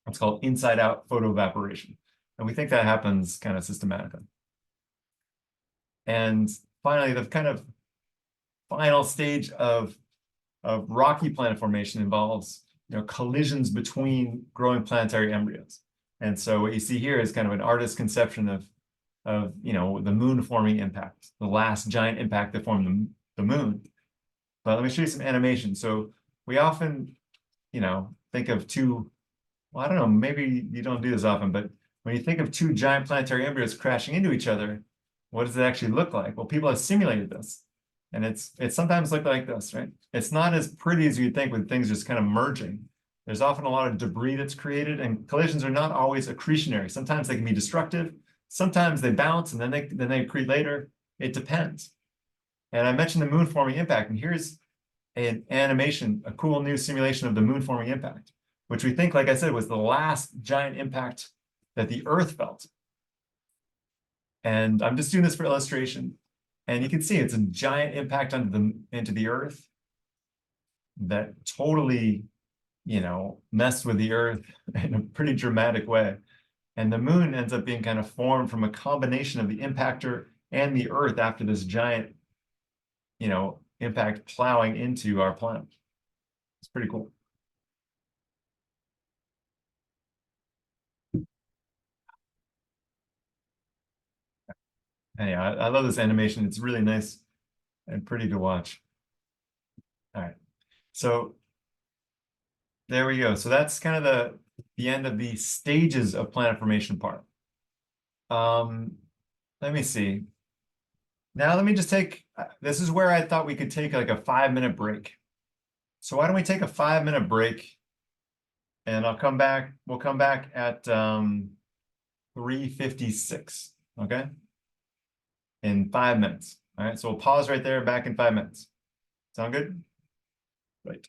what's called inside-out photoevaporation. And we think that happens kind of systematically. And finally, the kind of final stage of rocky planet formation involves collisions between growing planetary embryos. And so what you see here is kind of an artist's conception of the moon forming impact, the last giant impact that formed the moon. But let me show you some animation. So we often, think of two, well, I don't know, maybe you don't do this often, but when you think of two giant planetary embryos crashing into each other, what does it actually look like? Well, people have simulated this. And it's sometimes looked like this, right? It's not as pretty as you'd think with things just kind of merging. There's often a lot of debris that's created, and collisions are not always accretionary. Sometimes they can be destructive. Sometimes they bounce and then they accrete later. It depends. And I mentioned the moon forming impact, and here's an animation, a cool new simulation of the moon forming impact, which we think, like I said, was the last giant impact that the Earth felt. And I'm just doing this for illustration. And you can see it's a giant impact into the Earth that totally, messed with the Earth in a pretty dramatic way. And the moon ends up being kind of formed from a combination of the impactor and the Earth after this giant, impact plowing into our planet. It's pretty cool. Anyway, I love this animation. It's really nice and pretty to watch. All right. So there we go. So that's kind of the end of the stages of planet formation part. Let me see. Now let me just this is where I thought we could take like a 5-minute break. So why don't we take a 5-minute break and we'll come back at 3:56, okay? In 5 minutes. All right, so we'll pause right there, back in 5 minutes. Sound good? Right.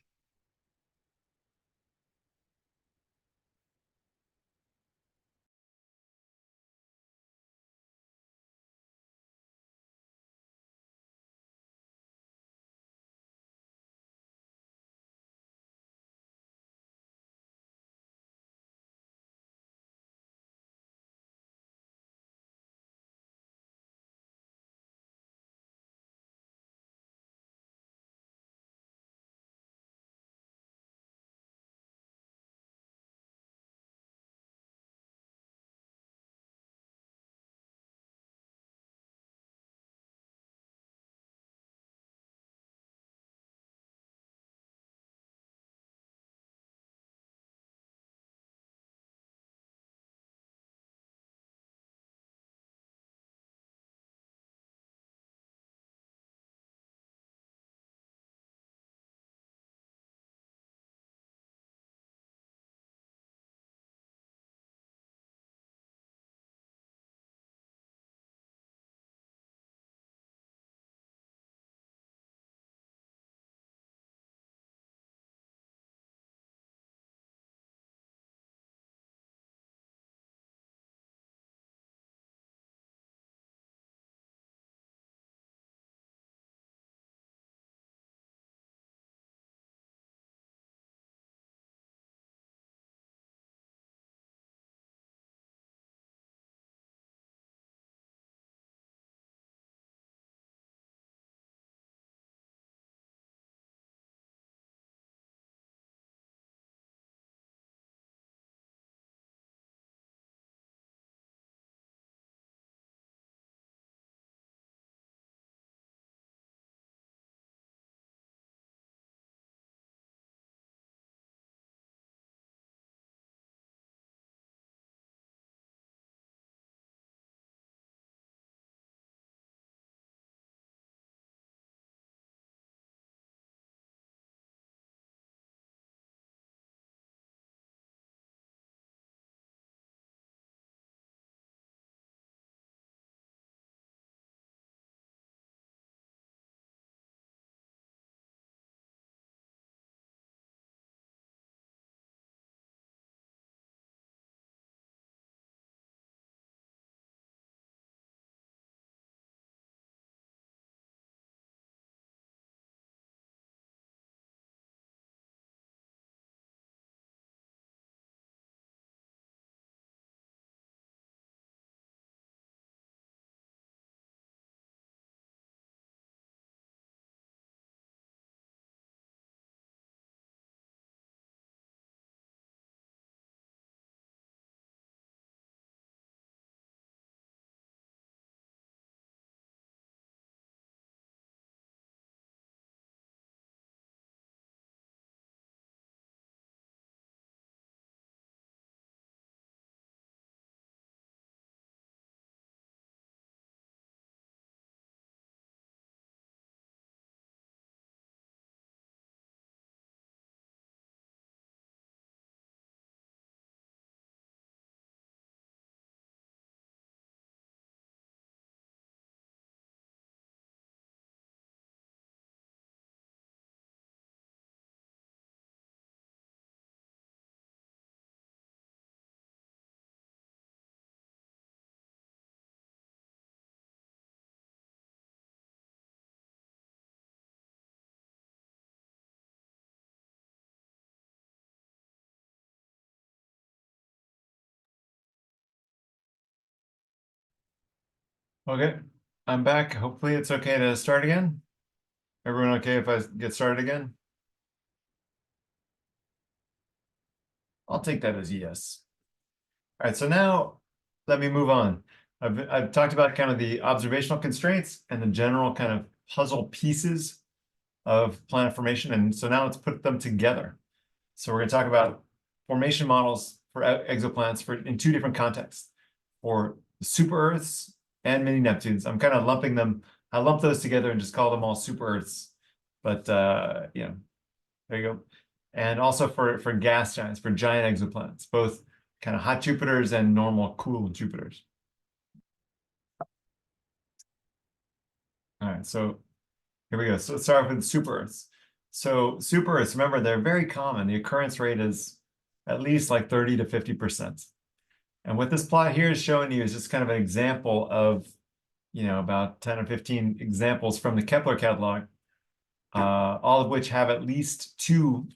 Okay, I'm back. Hopefully it's okay to start again. Everyone okay if I get started again? I'll take that as a yes. All right, so now let me move on. I've talked about kind of the observational constraints and the general kind of puzzle pieces of planet formation. And so now let's put them together. So we're going to talk about formation models for exoplanets in two different contexts, for super Earths and mini Neptunes. I'm kind of lumping them. I lump those together and just call them all super Earths. But you know, there you go. And also for gas giants, for giant exoplanets, both kind of hot Jupiters and normal cool Jupiters. All right, so here we go. So let's start with super Earths. So super Earths, remember, they're very common. The occurrence rate is at least like 30 to 50%. And what this plot here is showing you is just kind of an example of, about 10 or 15 examples from the Kepler catalog, all of which have at least two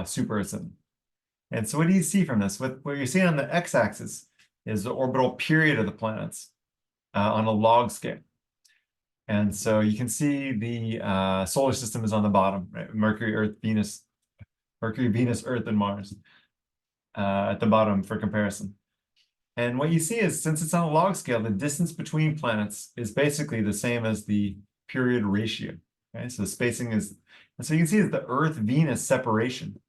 super Earths in them. And so what do you see from this? What you're seeing on the x-axis is the orbital period of the planets on a log scale. And so you can see the solar system is on the bottom, right? Mercury, Venus, Earth, and Mars at the bottom for comparison. And what you see is, since it's on a log scale, the distance between planets is basically the same as the period ratio. Okay, so the spacing is, and so you can see that the Earth-Venus separation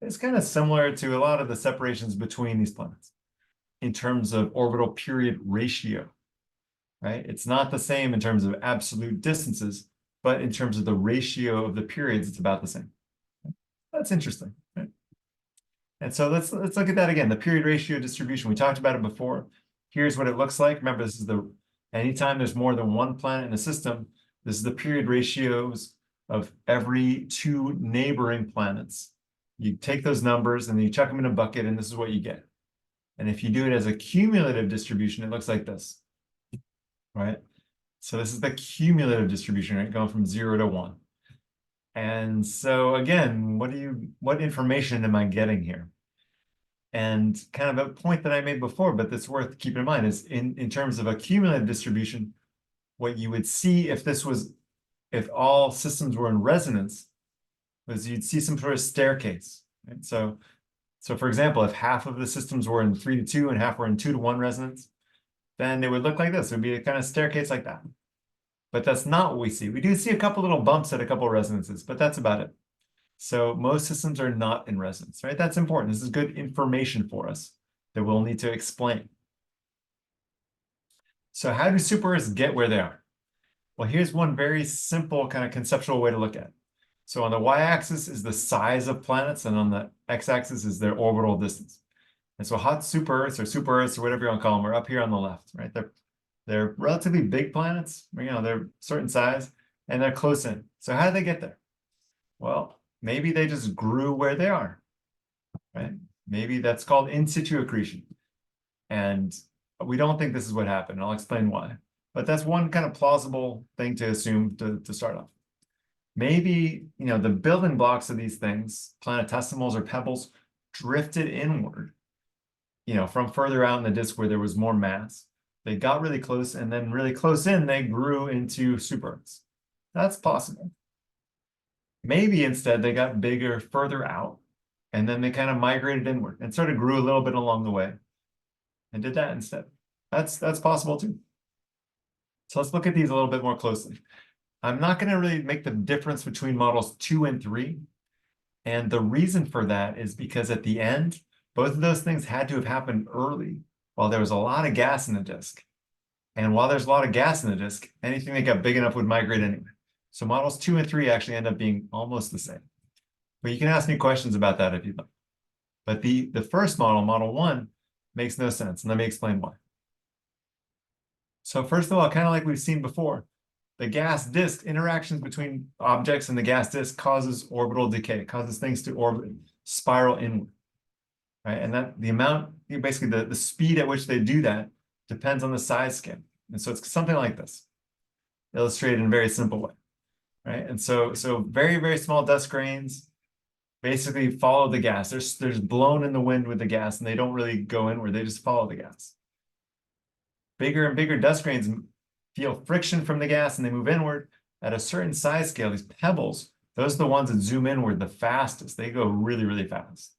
is kind of similar to a lot of the separations between these planets in terms of orbital period ratio, right? It's not the same in terms of absolute distances, but in terms of the ratio of the periods, it's about the same. That's interesting, right? And so let's look at that again, the period ratio distribution. We talked about it before. Here's what it looks like. Remember, this is anytime there's more than one planet in a system, this is the period ratios of every two neighboring planets. You take those numbers and then you chuck them in a bucket, and this is what you get. And if you do it as a cumulative distribution, it looks like this, right? So this is the cumulative distribution, right? Going from 0 to 1. And so again, what information am I getting here? And kind of a point that I made before, but that's worth keeping in mind, is in terms of a cumulative distribution, what you would see if all systems were in resonance, was you'd see some sort of staircase. Right? So for example, if half of the systems were in 3 to 2 and half were in 2 to 1 resonance, then it would look like this. It would be a kind of staircase like that. But that's not what we see. We do see a couple little bumps at a couple of resonances, but that's about it. So most systems are not in resonance, right? That's important. This is good information for us that we'll need to explain. So how do super Earths get where they are? Well, here's one very simple kind of conceptual way to look at it. So on the y-axis is the size of planets, and on the x-axis is their orbital distance. And so hot super Earths or whatever you want to call them are up here on the left, right? They're relatively big planets, they're certain size, and they're close in. So how did they get there? Well, maybe they just grew where they are, right? Maybe that's called in situ accretion. And we don't think this is what happened. I'll explain why. But that's one kind of plausible thing to assume to start off. Maybe, the building blocks of these things, planetesimals or pebbles, drifted inward, from further out in the disk where there was more mass. They got really close, and then really close in, they grew into super Earths. That's possible. Maybe instead they got bigger further out, and then they kind of migrated inward and sort of grew a little bit along the way and did that instead. That's possible too. So let's look at these a little bit more closely. I'm not going to really make the difference between models 2 and 3. And the reason for that is because at the end, both of those things had to have happened early while there was a lot of gas in the disk. And while there's a lot of gas in the disk, anything that got big enough would migrate anyway. So models 2 and 3 actually end up being almost the same. But you can ask me questions about that if you'd like. But the first model, model 1, makes no sense. And let me explain why. So first of all, kind of like we've seen before, the gas disk interactions between objects and the gas disk causes orbital decay, causes things to orbit, spiral inward. Right? And that the amount, basically the speed at which they do that depends on the size scale. And so it's something like this, illustrated in a very simple way. Right? And so very, very small dust grains basically follow the gas. There's blown in the wind with the gas, and they don't really go inward. They just follow the gas. Bigger and bigger dust grains feel friction from the gas and they move inward. At a certain size scale, these pebbles, those are the ones that zoom inward the fastest. They go really, really fast.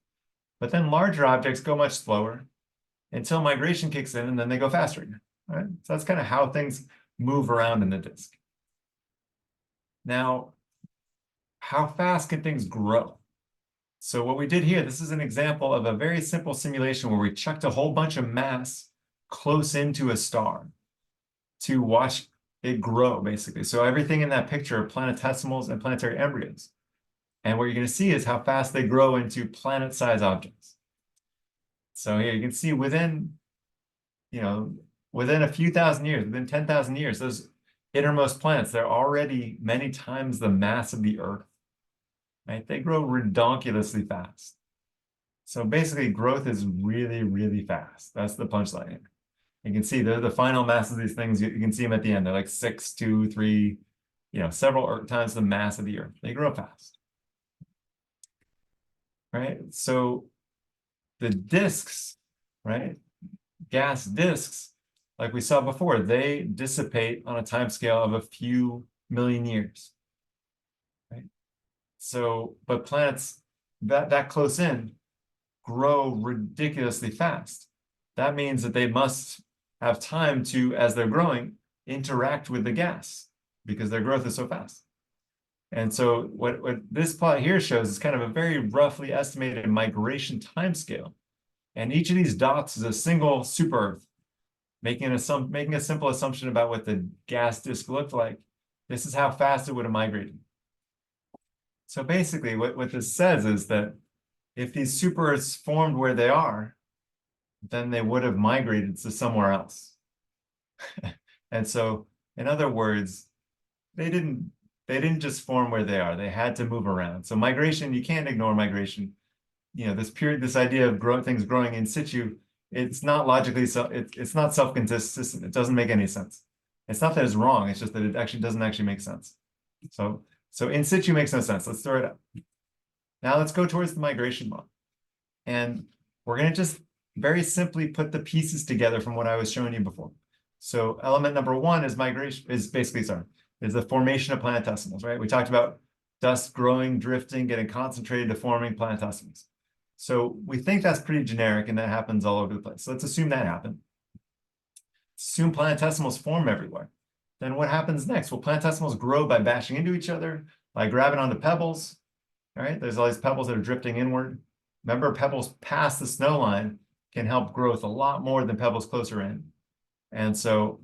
But then larger objects go much slower until migration kicks in, and then they go faster again. All right? So that's kind of how things move around in the disk. Now, how fast can things grow? So what we did here, this is an example of a very simple simulation where we chucked a whole bunch of mass close into a star to watch it grow, basically. So everything in that picture are planetesimals and planetary embryos. And what you're going to see is how fast they grow into planet-sized objects. So here you can see within a few thousand years, within 10,000 years, those innermost planets, they're already many times the mass of the Earth. Right? They grow redonkulously fast. So basically, growth is really, really fast. That's the punchline. You can see the final mass of these things. You can see them at the end. They're like 6, 2, 3, several times the mass of the Earth. They grow fast. Right? So the disks, right? Gas disks, like we saw before, they dissipate on a time scale of a few million years. Right? So, but planets that close in grow ridiculously fast. That means that they must have time to, as they're growing, interact with the gas because their growth is so fast. And so what this plot here shows is kind of a very roughly estimated migration timescale. And each of these dots is a single super Earth, making a simple assumption about what the gas disk looked like. This is how fast it would have migrated. So basically, what this says is that if these super Earths formed where they are, then they would have migrated to somewhere else. And so, in other words, they didn't just form where they are. They had to move around. So migration, you can't ignore migration. This idea of things growing in situ, it's not logically it's not self-consistent. It doesn't make any sense. It's not that it's wrong. It's just that it actually doesn't make sense. So in situ makes no sense. Let's throw it out. Now let's go towards the migration model. And we're going to just very simply put the pieces together from what I was showing you before. So element number one is the formation of planetesimals, right? We talked about dust growing, drifting, getting concentrated to forming planetesimals. So we think that's pretty generic and that happens all over the place. So let's assume that happened. Assume planetesimals form everywhere. Then what happens next? Well, planetesimals grow by bashing into each other, by grabbing onto pebbles. All right, there's all these pebbles that are drifting inward. Remember, pebbles past the snow line can help growth a lot more than pebbles closer in. And so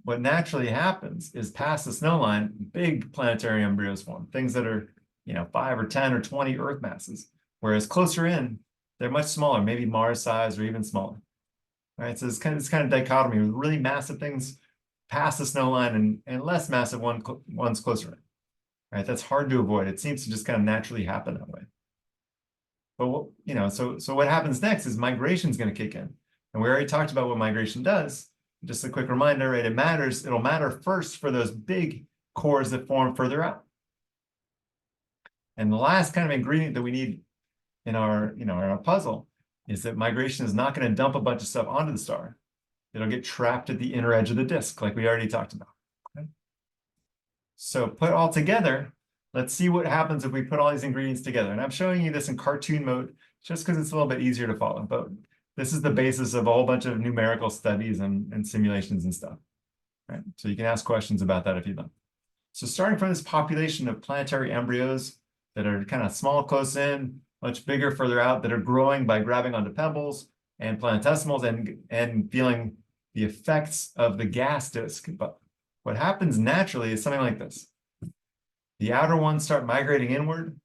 what naturally happens is past the snow line, big planetary embryos form, things that are 5 or 10 or 20 Earth masses. Whereas closer in, they're much smaller, maybe Mars size or even smaller. All right, so it's kind of dichotomy with really massive things past the snow line and less massive ones closer in. Right, that's hard to avoid. It seems to just kind of naturally happen that way. But so what happens next is migration is going to kick in, and we already talked about what migration does. Just a quick reminder, right? It'll matter first for those big cores that form further out. And the last kind of ingredient that we need in our puzzle is that migration is not going to dump a bunch of stuff onto the star. It'll get trapped at the inner edge of the disk, like we already talked about. Okay? So put all together, let's see what happens if we put all these ingredients together. And I'm showing you this in cartoon mode just because it's a little bit easier to follow. But this is the basis of a whole bunch of numerical studies and simulations and stuff. Right? So you can ask questions about that if you'd like. So starting from this population of planetary embryos that are kind of small close in, much bigger further out, that are growing by grabbing onto pebbles and planetesimals and feeling the effects of the gas disk. But what happens naturally is something like this. The outer ones start migrating inward,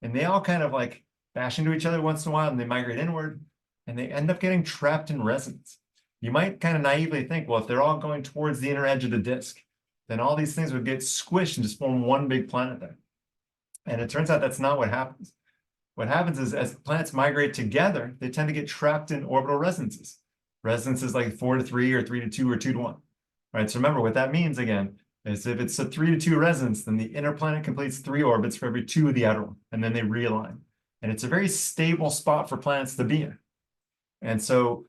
and they all kind of like bash into each other once in a while, and they migrate inward, and they end up getting trapped in resonance. You might kind of naively think, well, if they're all going towards the inner edge of the disk, then all these things would get squished and just form one big planet there. And it turns out that's not what happens. What happens is as planets migrate together, they tend to get trapped in orbital resonances. Resonances like 4-to-3 or 3-to-2 or 2-to-1. Right, so remember what that means again is if it's a 3-to-2 resonance, then the inner planet completes 3 orbits for every 2 of the outer one, and then they realign. And it's a very stable spot for planets to be in. And so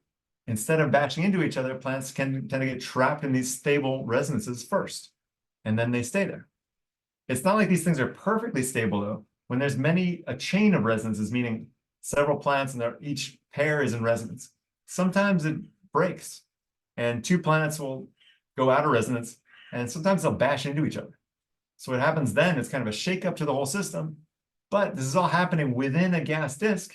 instead of bashing into each other, plants tend to get trapped in these stable resonances first, and then they stay there. It's not like these things are perfectly stable, though. When there's a chain of resonances, meaning several plants and each pair is in resonance, sometimes it breaks, and two planets will go out of resonance, and sometimes they'll bash into each other. So what happens then is kind of a shakeup to the whole system, but this is all happening within a gas disk,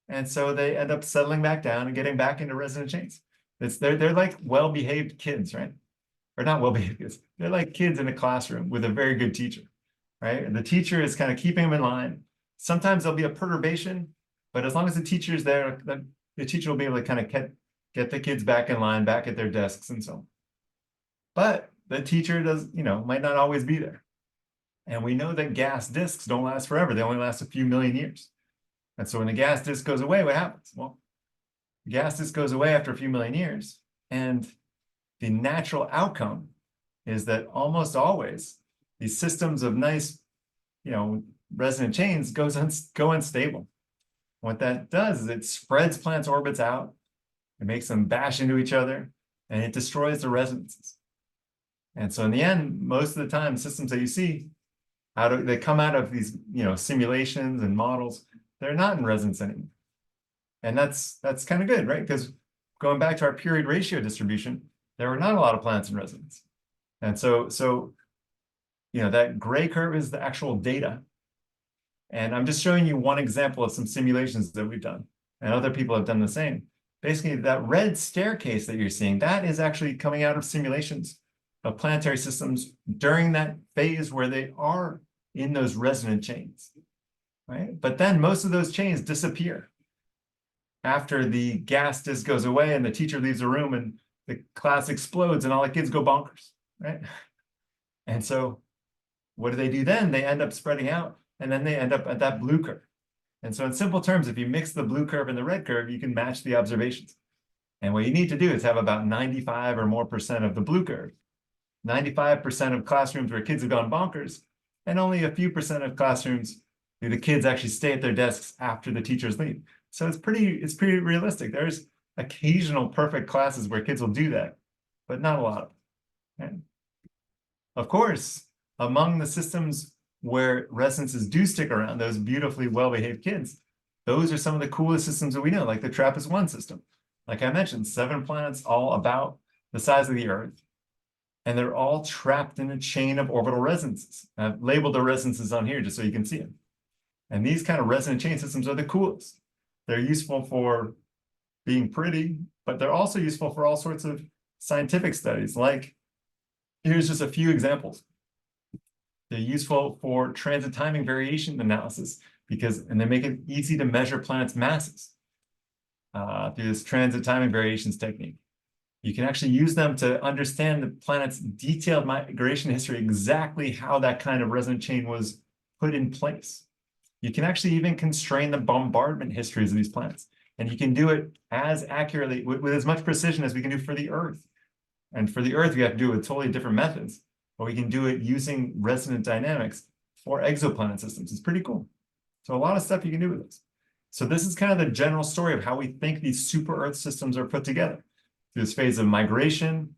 and so they end up settling back down and getting back into resonant chains. They're like well-behaved kids, right? Or not well-behaved kids. They're like kids in a classroom with a very good teacher, right? And the teacher is kind of keeping them in line. Sometimes there'll be a perturbation, but as long as the teacher is there, the teacher will be able to kind of get the kids back in line, back at their desks and so on. But the teacher might not always be there. And we know that gas disks don't last forever. They only last a few million years. And so when the gas disk goes away, what happens? Well, the gas disk goes away after a few million years, and the natural outcome is that almost always these systems of nice, resonant chains go unstable. What that does is it spreads plants' orbits out, it makes them bash into each other, and it destroys the resonances. And so in the end, most of the time, systems that you see, they come out of these, simulations and models, they're not in resonance anymore. And that's kind of good, right? Because going back to our period ratio distribution, there were not a lot of planets in resonance. And so that gray curve is the actual data. And I'm just showing you one example of some simulations that we've done, and other people have done the same. Basically, that red staircase that you're seeing, that is actually coming out of simulations of planetary systems during that phase where they are in those resonant chains, right? But then most of those chains disappear after the gas disk goes away and the teacher leaves the room and the class explodes and all the kids go bonkers, right? And so what do they do then? They end up spreading out, and then they end up at that blue curve. And so in simple terms, if you mix the blue curve and the red curve, you can match the observations. And what you need to do is have about 95% or more of the blue curve, 95% of classrooms where kids have gone bonkers, and only a few percent of classrooms where the kids actually stay at their desks after the teachers leave. So it's pretty realistic. There's occasional perfect classes where kids will do that, but not a lot of them. Okay? Of course, among the systems where resonances do stick around, those beautifully well-behaved kids, those are some of the coolest systems that we know, like the TRAPPIST-1 system. Like I mentioned, 7 planets, all about the size of the Earth, and they're all trapped in a chain of orbital resonances. I've labeled the resonances on here just so you can see them. And these kind of resonant chain systems are the coolest. They're useful for being pretty, but they're also useful for all sorts of scientific studies. Like, here's just a few examples. They're useful for transit timing variation analysis and they make it easy to measure planets' masses through this transit timing variations technique. You can actually use them to understand the planet's detailed migration history, exactly how that kind of resonant chain was put in place. You can actually even constrain the bombardment histories of these planets. And you can do it as accurately, with as much precision as we can do for the Earth. And for the Earth, we have to do it with totally different methods. But we can do it using resonant dynamics for exoplanet systems. It's pretty cool. So a lot of stuff you can do with this. So this is kind of the general story of how we think these super Earth systems are put together. Through this phase of migration,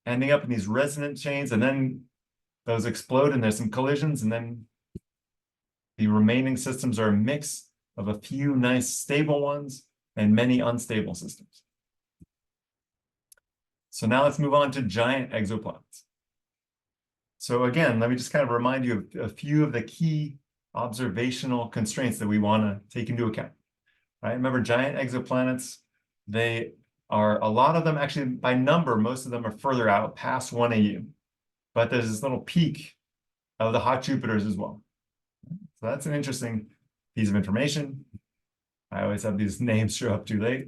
ending up in these resonant chains, and then those explode and there's some collisions, and then the remaining systems are a mix of a few nice stable ones and many unstable systems. So now let's move on to giant exoplanets. So again, let me just kind of remind you of a few of the key observational constraints that we want to take into account. Right? Remember, giant exoplanets, they are, a lot of them actually by number, most of them are further out past 1 AU, but there's this little peak of the hot Jupiters as well. So that's an interesting piece of information. I always have these names show up too late.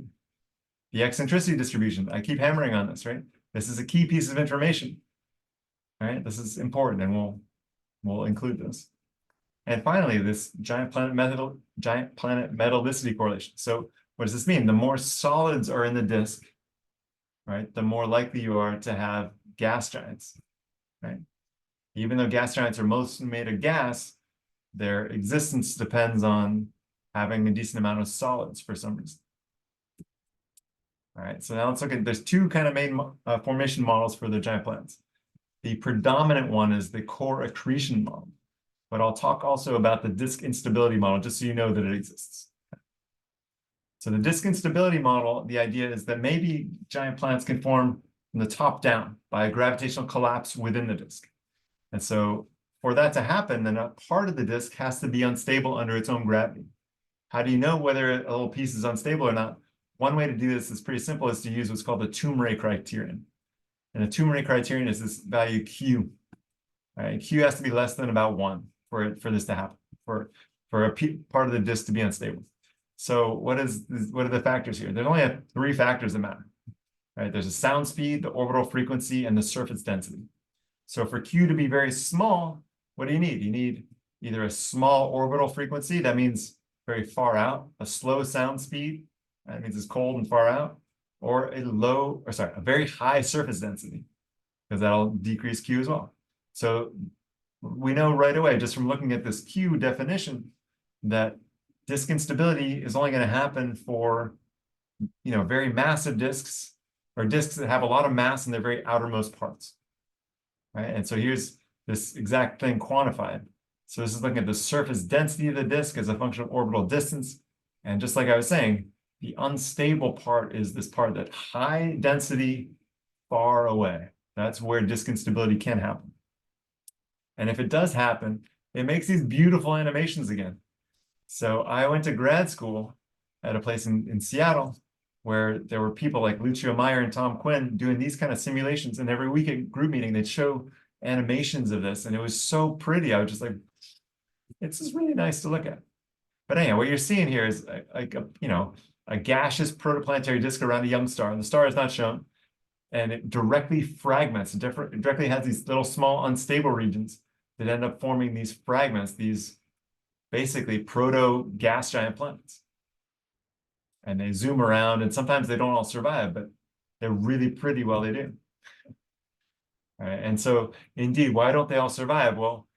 The eccentricity distribution, I keep hammering on this, right? This is a key piece of information, right? This is important, and we'll include this. And finally, this giant planet metallicity correlation. So what does this mean? The more solids are in the disk, right, the more likely you are to have gas giants, right? Even though gas giants are mostly made of gas, their existence depends on having a decent amount of solids for some reason. All right, so now let's look at, there's two kind of main formation models for the giant planets. The predominant one is the core accretion model, but I'll talk also about the disk instability model, just so you know that it exists. So the disk instability model, the idea is that maybe giant planets can form from the top down by a gravitational collapse within the disk. And so for that to happen, then a part of the disk has to be unstable under its own gravity. How do you know whether a little piece is unstable or not? One way to do this is pretty simple, is to use what's called the Toomre criterion. And the Toomre criterion is this value Q. Right? Q has to be less than about 1 for this to happen, for a part of the disk to be unstable. So what are the factors here? There's only 3 factors that matter. Right? There's a sound speed, the orbital frequency, and the surface density. So for Q to be very small, what do you need? You need either a small orbital frequency, that means very far out, a slow sound speed, that means it's cold and far out, or a very high surface density, because that'll decrease Q as well. So we know right away, just from looking at this Q definition, that disk instability is only going to happen for, very massive disks, or disks that have a lot of mass in their very outermost parts. Right? And so here's this exact thing quantified. So this is looking at the surface density of the disk as a function of orbital distance. And just like I was saying, the unstable part is this part that high density far away. That's where disk instability can happen. And if it does happen, it makes these beautiful animations again. So I went to grad school at a place in Seattle where there were people like Lucio Meyer and Tom Quinn doing these kind of simulations. And every week at group meeting, they'd show animations of this. And it was so pretty. I was just like, it's just really nice to look at. But anyhow, what you're seeing here is a gaseous protoplanetary disk around a young star. And the star is not shown. And it directly fragments. It directly has these little small unstable regions that end up forming these fragments, these basically proto-gas giant planets. And they zoom around, and sometimes they don't all survive, but they're really pretty while they do. All right, and so, indeed, why don't they all survive? Well,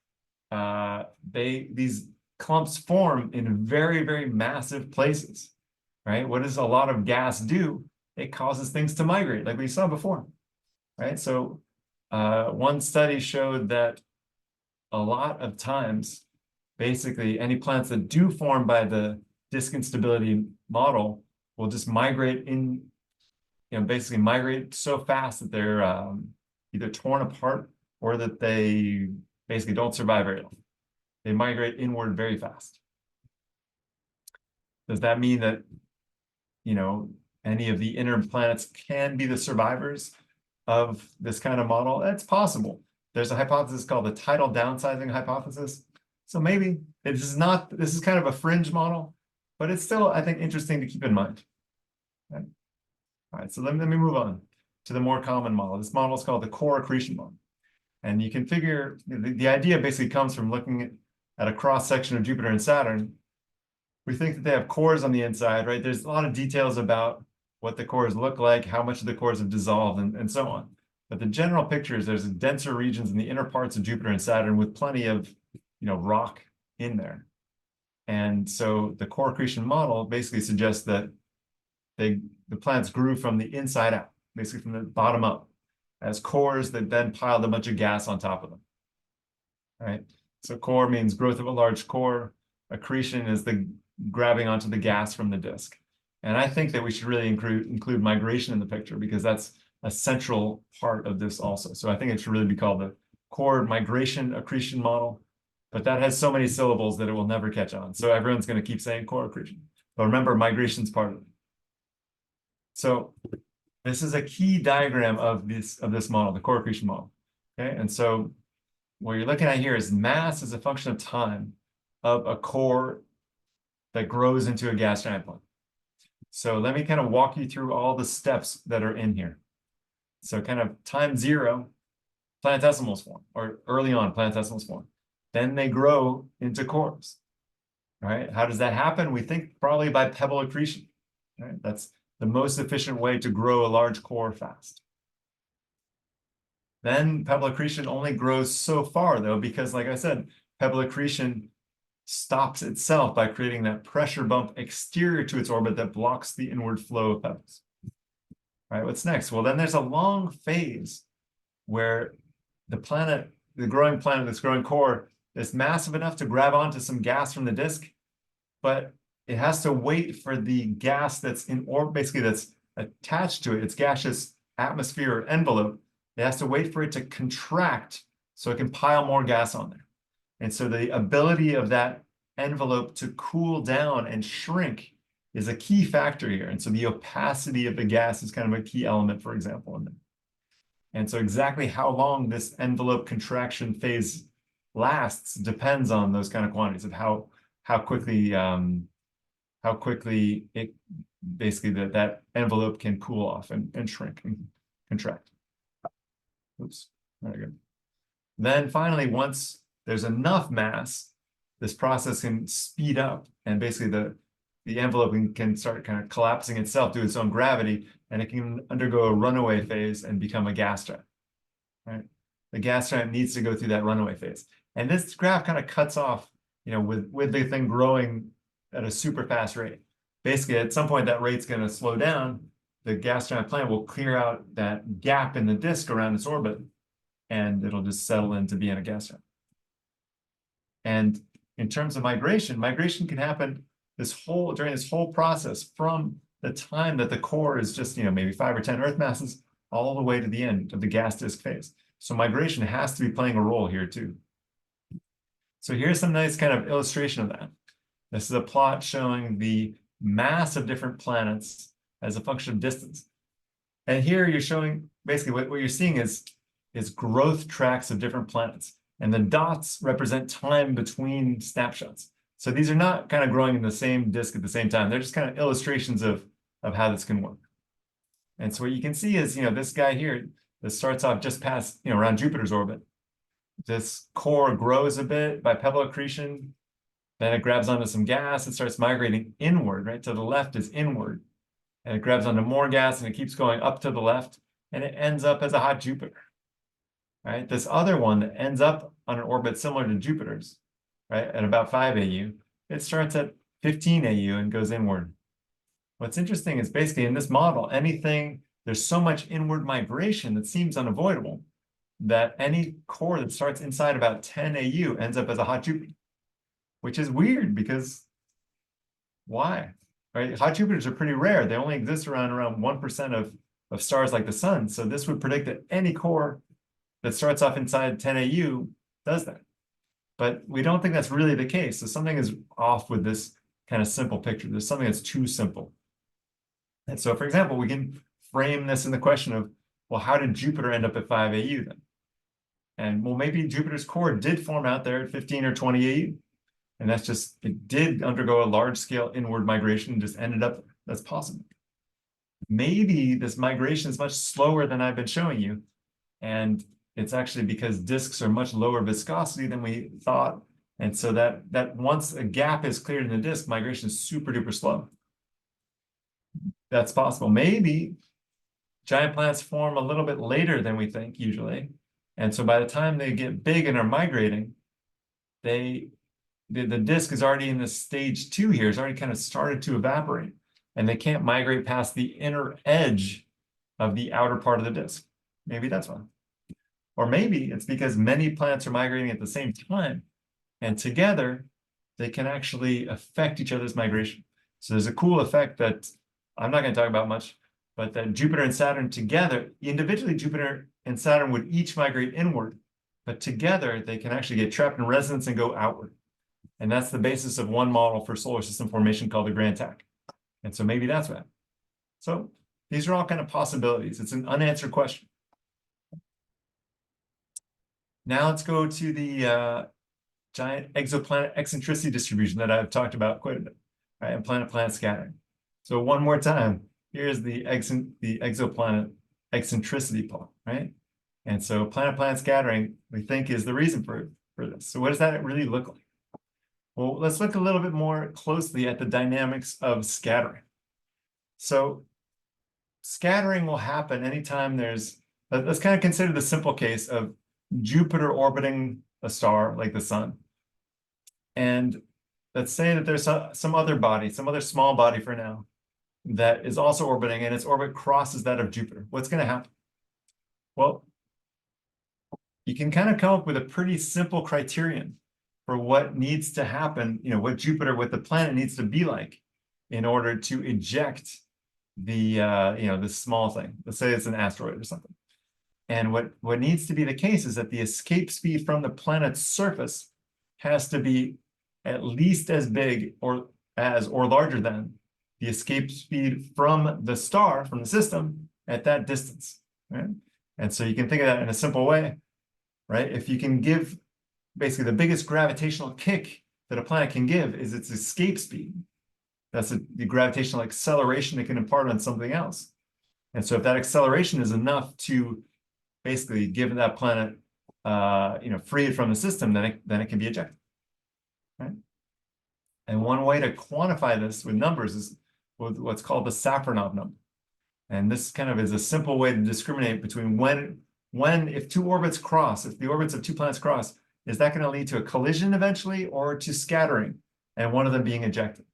these clumps form in very, very massive places, right? What does a lot of gas do? It causes things to migrate, like we saw before, right? So one study showed that a lot of times, basically, any plants that do form by the disk instability model will just migrate basically migrate so fast that they're either torn apart or that they basically don't survive very long. They migrate inward very fast. Does that mean that, any of the inner planets can be the survivors of this kind of model? It's possible. There's a hypothesis called the tidal downsizing hypothesis. So maybe this is kind of a fringe model, but it's still, I think, interesting to keep in mind. Okay. All right, so let me move on to the more common model. This model is called the core accretion model. And you can figure, the idea basically comes from looking at a cross-section of Jupiter and Saturn. We think that they have cores on the inside, right? There's a lot of details about what the cores look like, how much of the cores have dissolved, and so on. But the general picture is there's denser regions in the inner parts of Jupiter and Saturn with plenty of, rock in there. And so the core accretion model basically suggests that the planets grew from the inside out, basically from the bottom up, as cores that then piled a bunch of gas on top of them. Right? So core means growth of a large core. Accretion is the grabbing onto the gas from the disk. And I think that we should really include migration in the picture, because that's a central part of this also. So I think it should really be called the core migration accretion model. But that has so many syllables that it will never catch on. So everyone's going to keep saying core accretion. But remember, migration's part of it. So this is a key diagram of this model, the core accretion model. Okay, and so what you're looking at here is mass as a function of time of a core that grows into a gas giant planet. So let me kind of walk you through all the steps that are in here. So kind of time 0, planetesimals form, or early on planetesimals form. Then they grow into cores. All right, how does that happen? We think probably by pebble accretion. All right, that's the most efficient way to grow a large core fast. Then pebble accretion only grows so far, though, because like I said, pebble accretion stops itself by creating that pressure bump exterior to its orbit that blocks the inward flow of pebbles. All right, what's next? Well, then there's a long phase where the planet, the growing planet, this growing core, is massive enough to grab onto some gas from the disk, but it has to wait for the gas that's in orbit, basically that's attached to it, its gaseous atmosphere or envelope. It has to wait for it to contract so it can pile more gas on there. And so the ability of that envelope to cool down and shrink is a key factor here. And so the opacity of the gas is kind of a key element, for example, in there. And so exactly how long this envelope contraction phase lasts depends on those kind of quantities of how quickly it basically that envelope can cool off and shrink and contract. Oops, very good. Then finally, once there's enough mass, this process can speed up, and basically the envelope can start kind of collapsing itself due to its own gravity, and it can undergo a runaway phase and become a gas giant. Right? The gas giant needs to go through that runaway phase. And this graph kind of cuts off, with the thing growing at a super fast rate. Basically, at some point, that rate's going to slow down. The gas giant planet will clear out that gap in the disk around its orbit, and it'll just settle into being a gas giant. And in terms of migration can happen during this whole process from the time that the core is just, maybe 5 or 10 Earth masses all the way to the end of the gas disk phase. So migration has to be playing a role here too. So here's some nice kind of illustration of that. This is a plot showing the mass of different planets as a function of distance. And here you're showing, basically what you're seeing is growth tracks of different planets. And the dots represent time between snapshots. So these are not kind of growing in the same disk at the same time. They're just kind of illustrations of how this can work. And so what you can see is, this guy here, this starts off just past, around Jupiter's orbit. This core grows a bit by pebble accretion. Then it grabs onto some gas. It starts migrating inward, right? To the left is inward. And it grabs onto more gas and it keeps going up to the left. And it ends up as a hot Jupiter, right? This other one that ends up on an orbit similar to Jupiter's, right? At about 5 AU, it starts at 15 AU and goes inward. What's interesting is basically in this model, there's so much inward migration that seems unavoidable that any core that starts inside about 10 AU ends up as a hot Jupiter, which is weird because why? Right? Hot Jupiters are pretty rare. They only exist around 1% of stars like the sun. So this would predict that any core that starts off inside 10 AU does that. But we don't think that's really the case. So something is off with this kind of simple picture. There's something that's too simple. And so, for example, we can frame this in the question of, well, how did Jupiter end up at 5 AU then? And well, maybe Jupiter's core did form out there at 15 or 20 AU. And that's just, it did undergo a large scale inward migration and just ended up, that's possible. Maybe this migration is much slower than I've been showing you. And it's actually because disks are much lower viscosity than we thought. And so that once a gap is cleared in the disk, migration is super duper slow. That's possible. Maybe giant planets form a little bit later than we think usually. And so by the time they get big and are migrating, the disk is already in this stage 2 here. It's already kind of started to evaporate. And they can't migrate past the inner edge of the outer part of the disk. Maybe that's why. Or maybe it's because many planets are migrating at the same time. And together, they can actually affect each other's migration. So there's a cool effect that I'm not going to talk about much, but that Jupiter and Saturn together, individually, Jupiter and Saturn would each migrate inward, but together they can actually get trapped in resonance and go outward. And that's the basis of one model for solar system formation called the Grand Tack. And so maybe that's what. So these are all kind of possibilities. It's an unanswered question. Now let's go to the giant exoplanet eccentricity distribution that I've talked about quite a bit, right? And planet-planet scattering. So one more time, here's the exoplanet eccentricity plot, right? And so planet-planet scattering, we think, is the reason for this. So what does that really look like? Well, let's look a little bit more closely at the dynamics of scattering. So scattering will happen anytime let's kind of consider the simple case of Jupiter orbiting a star like the sun. And let's say that there's some other body, some other small body for now, that is also orbiting, and its orbit crosses that of Jupiter. What's going to happen? Well, you can kind of come up with a pretty simple criterion for what needs to happen, what the planet needs to be like in order to eject the this small thing. Let's say it's an asteroid or something. And what needs to be the case is that the escape speed from the planet's surface has to be at least as big or larger than the escape speed from the star, from the system, at that distance, right? And so you can think of that in a simple way, right? If you can give, basically the biggest gravitational kick that a planet can give is its escape speed. That's the gravitational acceleration it can impart on something else. And so if that acceleration is enough to basically give that planet, free it from the system, then it can be ejected, right? And one way to quantify this with numbers is with what's called the Safronov number. And this kind of is a simple way to discriminate between if two orbits cross, if the orbits of two planets cross, is that going to lead to a collision eventually or to scattering and one of them being ejected?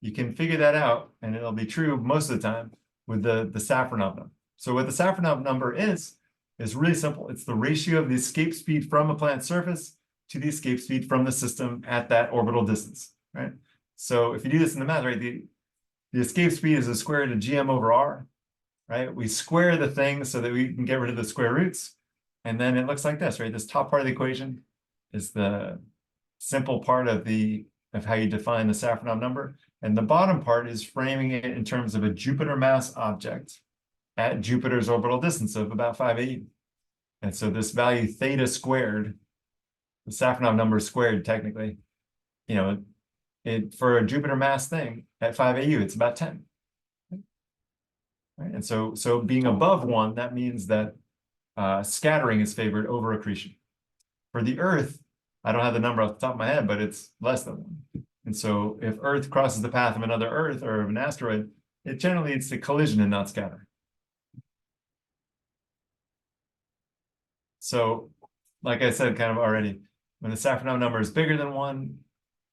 You can figure that out, and it'll be true most of the time with the Safronov number. So what the Safronov number is really simple. It's the ratio of the escape speed from a planet's surface to the escape speed from the system at that orbital distance, right? So if you do this in the math, right, the escape speed is the square root of gm over r, right? We square the thing so that we can get rid of the square roots. And then it looks like this, right? This top part of the equation is the simple part of how you define the Safronov number. And the bottom part is framing it in terms of a Jupiter mass object at Jupiter's orbital distance of about 5 AU. And so this value theta squared, the Safronov number squared technically, for a Jupiter mass thing at 5 AU, it's about 10. Right? And so being above 1, that means that scattering is favored over accretion. For the Earth, I don't have the number off the top of my head, but it's less than 1. And so if Earth crosses the path of another Earth or of an asteroid, it generally leads to collision and not scattering. So, like I said kind of already, when the Safronov number is bigger than 1,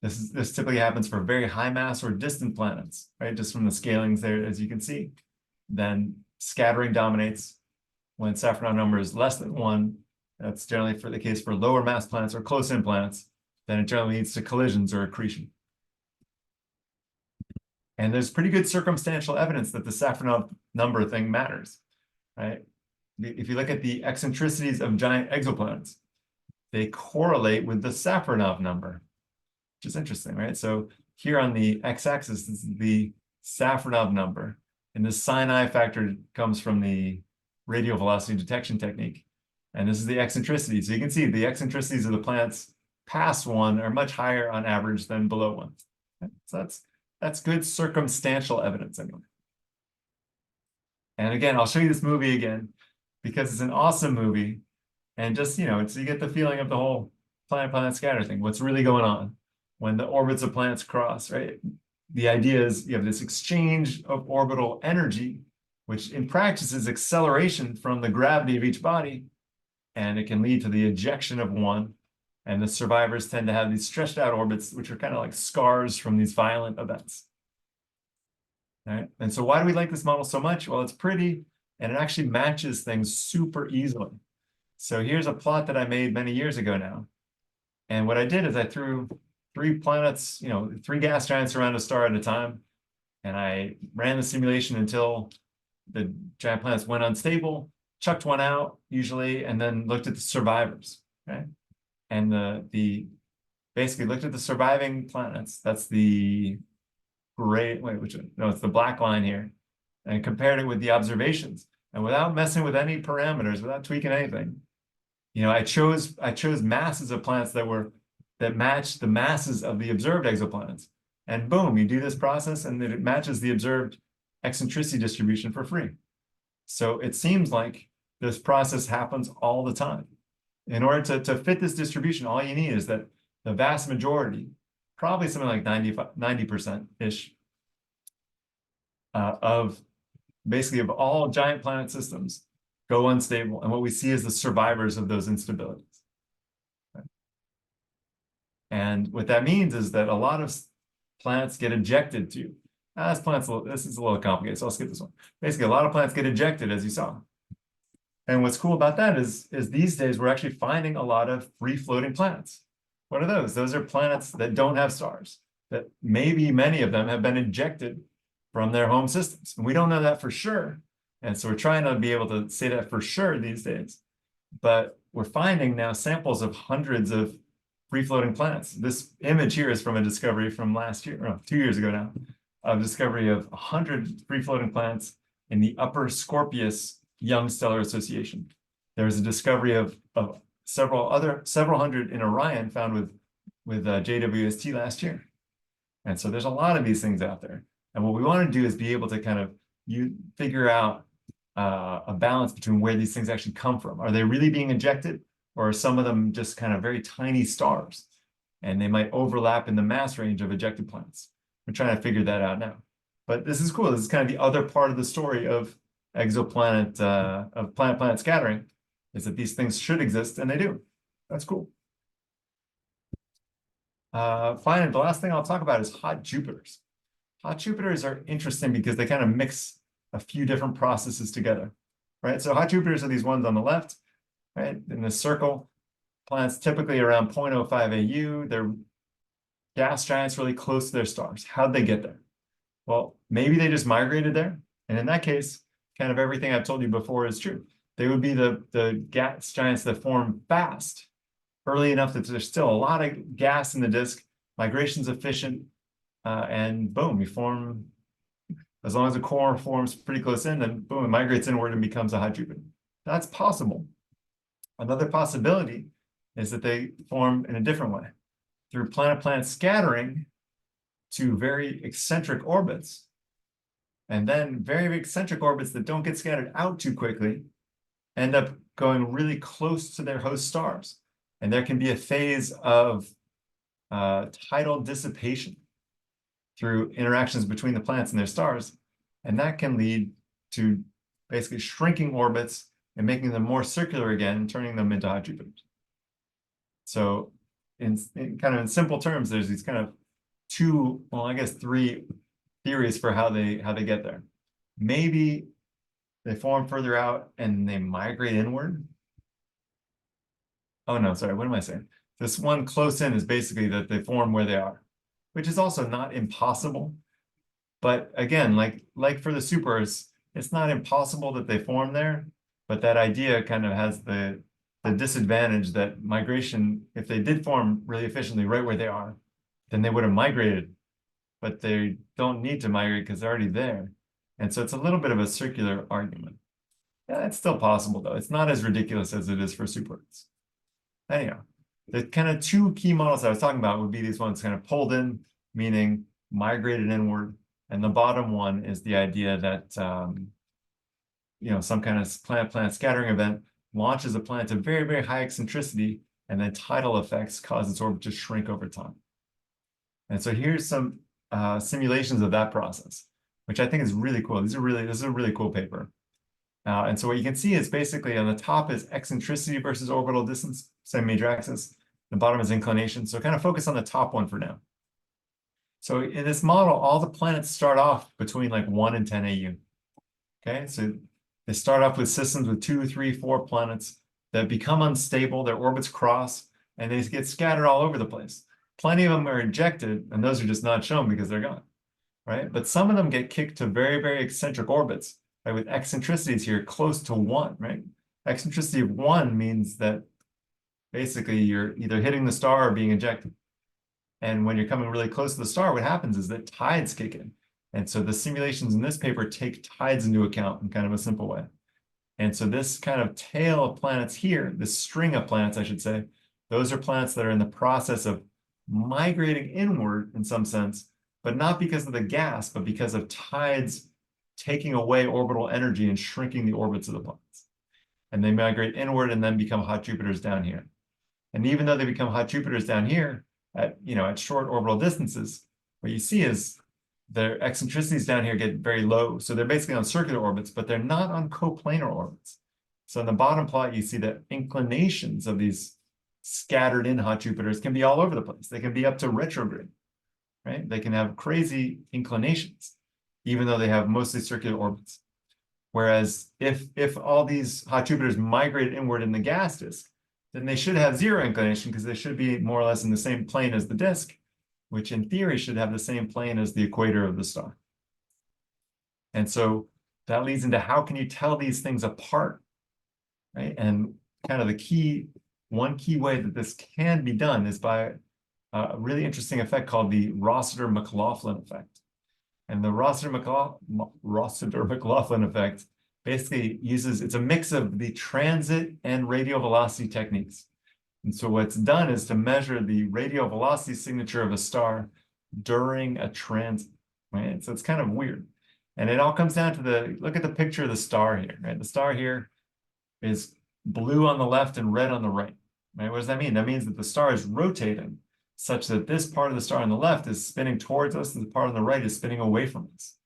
this typically happens for very high mass or distant planets, right? Just from the scalings there, as you can see. Then scattering dominates. When Safronov number is less than 1, that's generally the case for lower mass planets or close-in planets, then it generally leads to collisions or accretion. And there's pretty good circumstantial evidence that the Safronov number thing matters, right? If you look at the eccentricities of giant exoplanets, they correlate with the Safronov number, which is interesting, right? So here on the x-axis, this is the Safronov number, and the sin I factor comes from the radial velocity detection technique. And this is the eccentricity. So you can see the eccentricities of the planets past 1 are much higher on average than below 1. Okay? So that's good circumstantial evidence anyway. And again, I'll show you this movie again because it's an awesome movie. And just, so you get the feeling of the whole planet-planet scatter thing, what's really going on when the orbits of planets cross, right? The idea is you have this exchange of orbital energy, which in practice is acceleration from the gravity of each body, and it can lead to the ejection of one. And the survivors tend to have these stretched out orbits, which are kind of like scars from these violent events. Right? And so why do we like this model so much? Well, it's pretty, and it actually matches things super easily. So here's a plot that I made many years ago now. And what I did is I threw 3 planets, 3 gas giants around a star at a time. And I ran the simulation until the giant planets went unstable, chucked one out usually, and then looked at the survivors, right? And basically looked at the surviving planets. That's the gray, it's the black line here, and compared it with the observations. And without messing with any parameters, without tweaking anything, I chose masses of planets that matched the masses of the observed exoplanets. And boom, you do this process and it matches the observed eccentricity distribution for free. So it seems like this process happens all the time. In order to fit this distribution, all you need is that the vast majority, probably something like 90%-ish, of all giant planet systems go unstable. And what we see is the survivors of those instabilities. Right? And what that means is that a lot of planets get ejected to this is a little complicated, so I'll skip this one. Basically, a lot of planets get ejected, as you saw. And what's cool about that is these days we're actually finding a lot of free-floating planets. What are those? Those are planets that don't have stars, that maybe many of them have been ejected from their home systems. And we don't know that for sure. And so we're trying to be able to say that for sure these days. But we're finding now samples of hundreds of free-floating planets. This image here is from a discovery from last year, or 2 years ago now, a discovery of 100 free-floating planets in the Upper Scorpius Young Stellar Association. There was a discovery of several hundred in Orion found with JWST last year. And so there's a lot of these things out there. And what we want to do is be able to kind of figure out a balance between where these things actually come from. Are they really being ejected, or are some of them just kind of very tiny stars? And they might overlap in the mass range of ejected planets. We're trying to figure that out now. But this is cool. This is kind of the other part of the story of exoplanet, of planet-planet scattering, is that these things should exist, and they do. That's cool. Finally, the last thing I'll talk about is hot Jupiters. Hot Jupiters are interesting because they kind of mix a few different processes together, right? So hot Jupiters are these ones on the left, right? In this circle, planets typically around 0.05 AU. They're gas giants really close to their stars. How'd they get there? Well, maybe they just migrated there. And in that case, kind of everything I've told you before is true. They would be the gas giants that form fast, early enough that there's still a lot of gas in the disk, migration's efficient, and boom, you form, as long as the core forms pretty close in, then boom, it migrates inward and becomes a hot Jupiter. That's possible. Another possibility is that they form in a different way, through planet-planet scattering to very eccentric orbits. And then very eccentric orbits that don't get scattered out too quickly end up going really close to their host stars. And there can be a phase of tidal dissipation through interactions between the planets and their stars. And that can lead to basically shrinking orbits and making them more circular again and turning them into hot Jupiters. So in simple terms, there's these kind of two, well, I guess three theories for how they get there. Maybe they form further out and they migrate inward. Oh no, sorry, what am I saying? This one close in is basically that they form where they are, which is also not impossible. But again, like for the supers, it's not impossible that they form there, but that idea kind of has the disadvantage that migration, if they did form really efficiently right where they are, then they would have migrated, but they don't need to migrate because they're already there. And so it's a little bit of a circular argument. Yeah, it's still possible though. It's not as ridiculous as it is for super-Earths. Anyhow, the kind of two key models I was talking about would be these ones kind of pulled in, meaning migrated inward. And the bottom one is the idea that, some kind of planet-planet scattering event launches a planet to very, very high eccentricity, and then tidal effects cause its orbit to shrink over time. And so here's some simulations of that process, which I think is really cool. This is a really cool paper. And so what you can see is basically on the top is eccentricity versus orbital distance, same major axis. The bottom is inclination. So kind of focus on the top one for now. So in this model, all the planets start off between like 1 and 10 AU. Okay, so they start off with systems with 2, 3, 4 planets that become unstable, their orbits cross, and they get scattered all over the place. Plenty of them are ejected, and those are just not shown because they're gone, right? But some of them get kicked to very, very eccentric orbits, right? With eccentricities here close to 1, right? Eccentricity of 1 means that basically you're either hitting the star or being ejected. And when you're coming really close to the star, what happens is that tides kick in. And so the simulations in this paper take tides into account in kind of a simple way. And so this kind of tail of planets here, this string of planets, I should say, those are planets that are in the process of migrating inward in some sense, but not because of the gas, but because of tides taking away orbital energy and shrinking the orbits of the planets. And they migrate inward and then become hot Jupiters down here. And even though they become hot Jupiters down here at short orbital distances, what you see is their eccentricities down here get very low. So they're basically on circular orbits, but they're not on coplanar orbits. So in the bottom plot, you see the inclinations of these scattered in hot Jupiters can be all over the place. They can be up to retrograde, right? They can have crazy inclinations. even though they have mostly circular orbits. Whereas if all these hot Jupiters migrate inward in the gas disk, then they should have zero inclination because they should be more or less in the same plane as the disk, which in theory should have the same plane as the equator of the star. And so that leads into how can you tell these things apart, right? And kind of one key way that this can be done is by a really interesting effect called the Rossiter-McLaughlin effect. And the Rossiter-McLaughlin effect basically it's a mix of the transit and radial velocity techniques. And so what's done is to measure the radial velocity signature of a star during a transit, right? So it's kind of weird. And it all comes down to look at the picture of the star here, right? The star here is blue on the left and red on the right, right? What does that mean? That means that the star is rotating such that this part of the star on the left is spinning towards us and the part on the right is spinning away from us.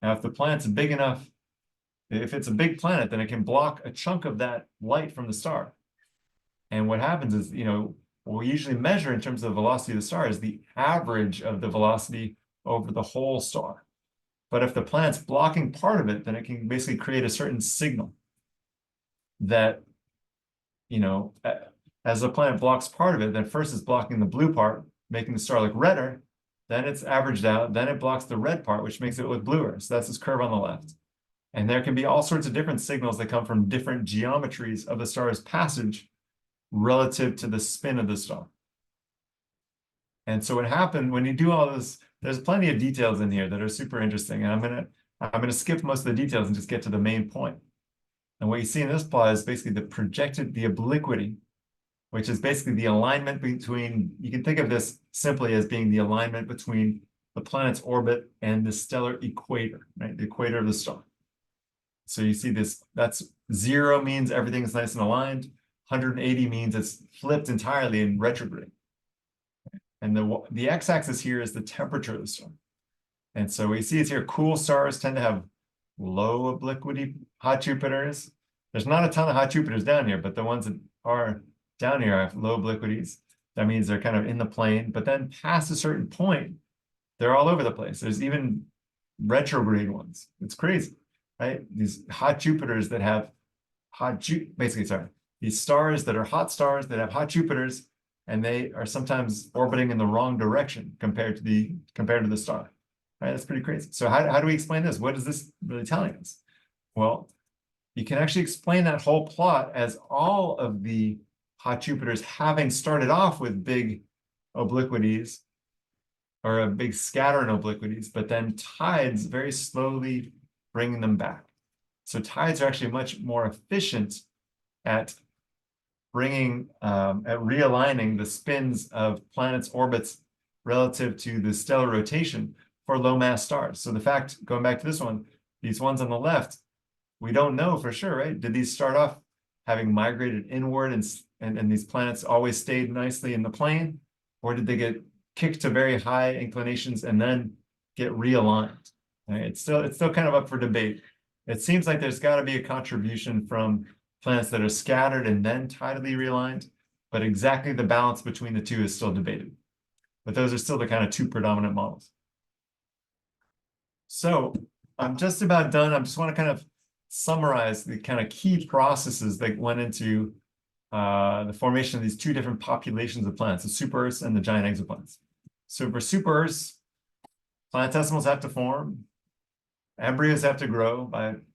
Now, if the planet's big enough, if it's a big planet, then it can block a chunk of that light from the star. And what happens is, what we usually measure in terms of the velocity of the star is the average of the velocity over the whole star. But if the planet's blocking part of it, then it can basically create a certain signal that, as the planet blocks part of it, then first it's blocking the blue part, making the star look redder, then it's averaged out, then it blocks the red part, which makes it look bluer. So that's this curve on the left. And there can be all sorts of different signals that come from different geometries of the star's passage relative to the spin of the star. And so what happened when you do all this, there's plenty of details in here that are super interesting. And I'm gonna skip most of the details and just get to the main point. And what you see in this plot is basically the obliquity, which is basically the alignment between, you can think of this simply as being the alignment between the planet's orbit and the stellar equator, right? The equator of the star. So you see this, that's 0 means everything's nice and aligned. 180 means it's flipped entirely in retrograde. And the x-axis here is the temperature of the star. And so we see it's here, cool stars tend to have low obliquity hot Jupiters. There's not a ton of hot Jupiters down here, but the ones that are down here have low obliquities. That means they're kind of in the plane, but then past a certain point, they're all over the place. There's even retrograde ones. It's crazy, right? These hot Jupiters that have these stars that are hot stars that have hot Jupiters, and they are sometimes orbiting in the wrong direction compared to the star. Right? That's pretty crazy. So how do we explain this? What is this really telling us? Well, you can actually explain that whole plot as all of the hot Jupiters having started off with big obliquities or a big scatter in obliquities, but then tides very slowly bringing them back. So tides are actually much more efficient at realigning the spins of planets' orbits relative to the stellar rotation for low mass stars. So the fact, going back to this one, these ones on the left, we don't know for sure, right? Did these start off having migrated inward and these planets always stayed nicely in the plane? Or did they get kicked to very high inclinations and then get realigned? Right? It's still kind of up for debate. It seems like there's got to be a contribution from planets that are scattered and then tidally realigned, but exactly the balance between the two is still debated. But those are still the kind of two predominant models. So I'm just about done. I just want to kind of summarize the kind of key processes that went into the formation of these two different populations of planets, the super Earths and the giant exoplanets. So for super Earths, planetesimals have to form, embryos have to grow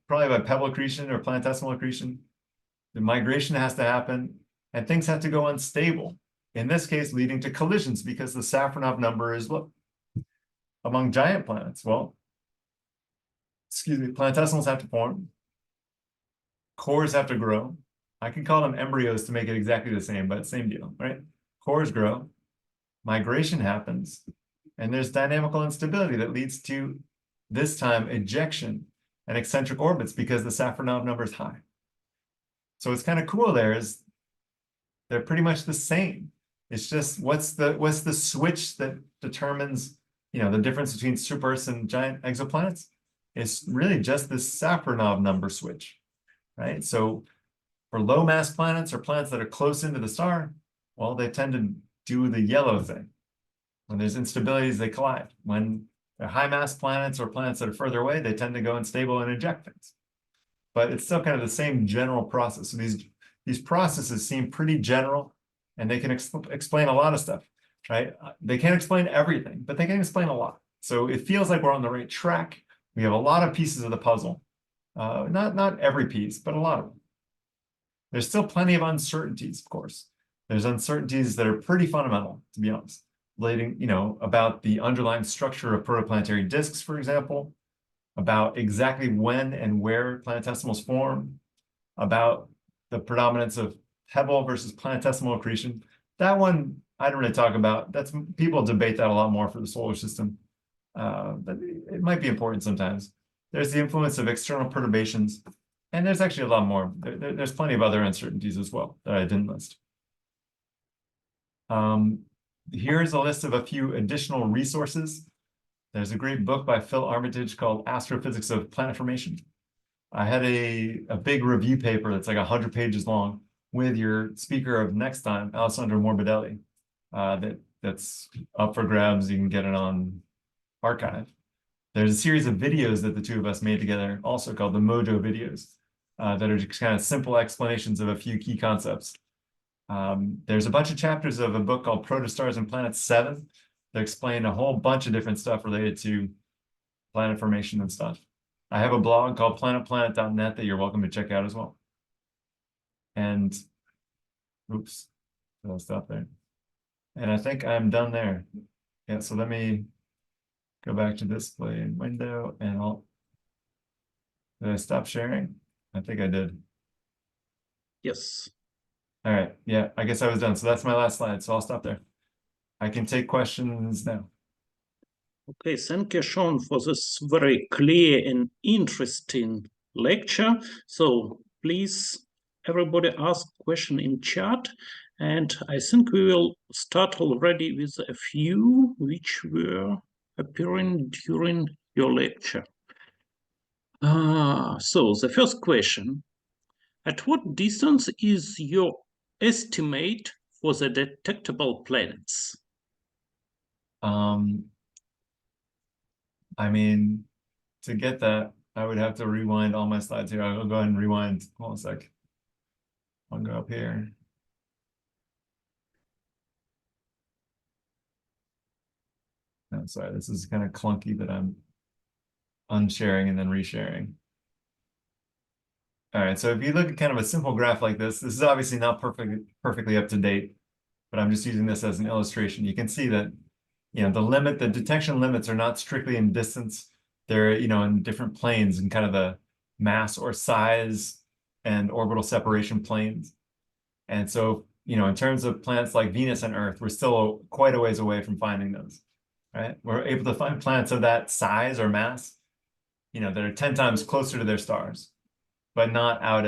probably by pebble accretion or planetesimal accretion. The migration has to happen, and things have to go unstable. In this case, leading to collisions because the Safronov number is low. Among giant planets, planetesimals have to form, cores have to grow. I can call them embryos to make it exactly the same, but same deal, right? Cores grow, migration happens, and there's dynamical instability that leads to, this time, ejection and eccentric orbits because the Safronov number is high. So what's kind of cool there is they're pretty much the same. It's just what's the switch that determines the difference between super Earths and giant exoplanets? It's really just this Safronov number switch, right? So for low mass planets or planets that are close into the star, well, they tend to do the yellow thing. When there's instabilities, they collide. When They're high mass planets or planets that are further away, they tend to go unstable and eject things. But it's still kind of the same general process. So these processes seem pretty general, and they can explain a lot of stuff, right? They can't explain everything, but they can explain a lot. So it feels like we're on the right track. We have a lot of pieces of the puzzle. Not every piece, but a lot of them. There's still plenty of uncertainties, of course. There's uncertainties that are pretty fundamental, to be honest, relating, about the underlying structure of protoplanetary disks, for example, about exactly when and where planetesimals form, about the predominance of pebble versus planetesimal accretion. That one I don't really talk about. People debate that a lot more for the solar system. But it might be important sometimes. There's the influence of external perturbations, and there's actually a lot more. There's plenty of other uncertainties as well that I didn't list. Here's a list of a few additional resources. There's a great book by Phil Armitage called Astrophysics of Planet Formation. I had a big review paper that's like 100 pages long with your speaker of next time, Alessandro Morbidelli, that's up for grabs. You can get it on archive. There's a series of videos that the two of us made together, also called the Mojo videos, that are just kind of simple explanations of a few key concepts. There's a bunch of chapters of a book called Protostars and Planets 7 that explain a whole bunch of different stuff related to planet formation and stuff. I have a blog called planetplanet.net that you're welcome to check out as well. And, oops, I'll stop there. And I think I'm done there. Yeah, so let me go back to display and window, and did I stop sharing? I think I did. Yes. All right, yeah, I guess I was done. So that's my last slide, so I'll stop there. I can take questions now. Okay, thank you, Sean, for this very clear and interesting lecture. So please, everybody ask question in chat. And I think we will start already with a few which were appearing during your lecture. So the first question, at what distance is your estimate for the detectable planets? I mean, to get that, I would have to rewind all my slides here. I'll go ahead and rewind. Hold on a sec. I'll go up here. No, sorry, this is kind of clunky that I'm unsharing and then resharing. All right, so if you look at kind of a simple graph like this is obviously not perfectly up to date, but I'm just using this as an illustration. You can see that, the detection limits are not strictly in distance. They're, in different planes and kind of the mass or size and orbital separation planes. And so, in terms of planets like Venus and Earth, we're still quite a ways away from finding those, right? We're able to find planets of that size or mass, that are 10 times closer to their stars, but not out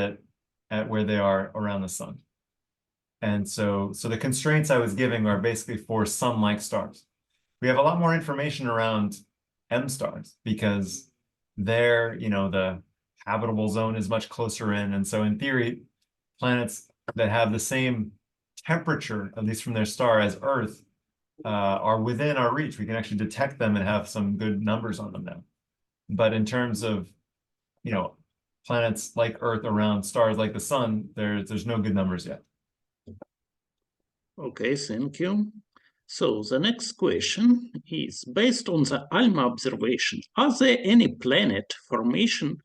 at where they are around the sun. And so the constraints I was giving are basically for sun-like stars. We have a lot more information around M stars because there, the habitable zone is much closer in. And so in theory, planets that have the same temperature, at least from their star, as Earth, are within our reach. We can actually detect them and have some good numbers on them now. But in terms of, planets like Earth around stars like the sun, there's no good numbers yet. Okay, thank you. So the next question is, based on the ALMA observation, are there any planet formation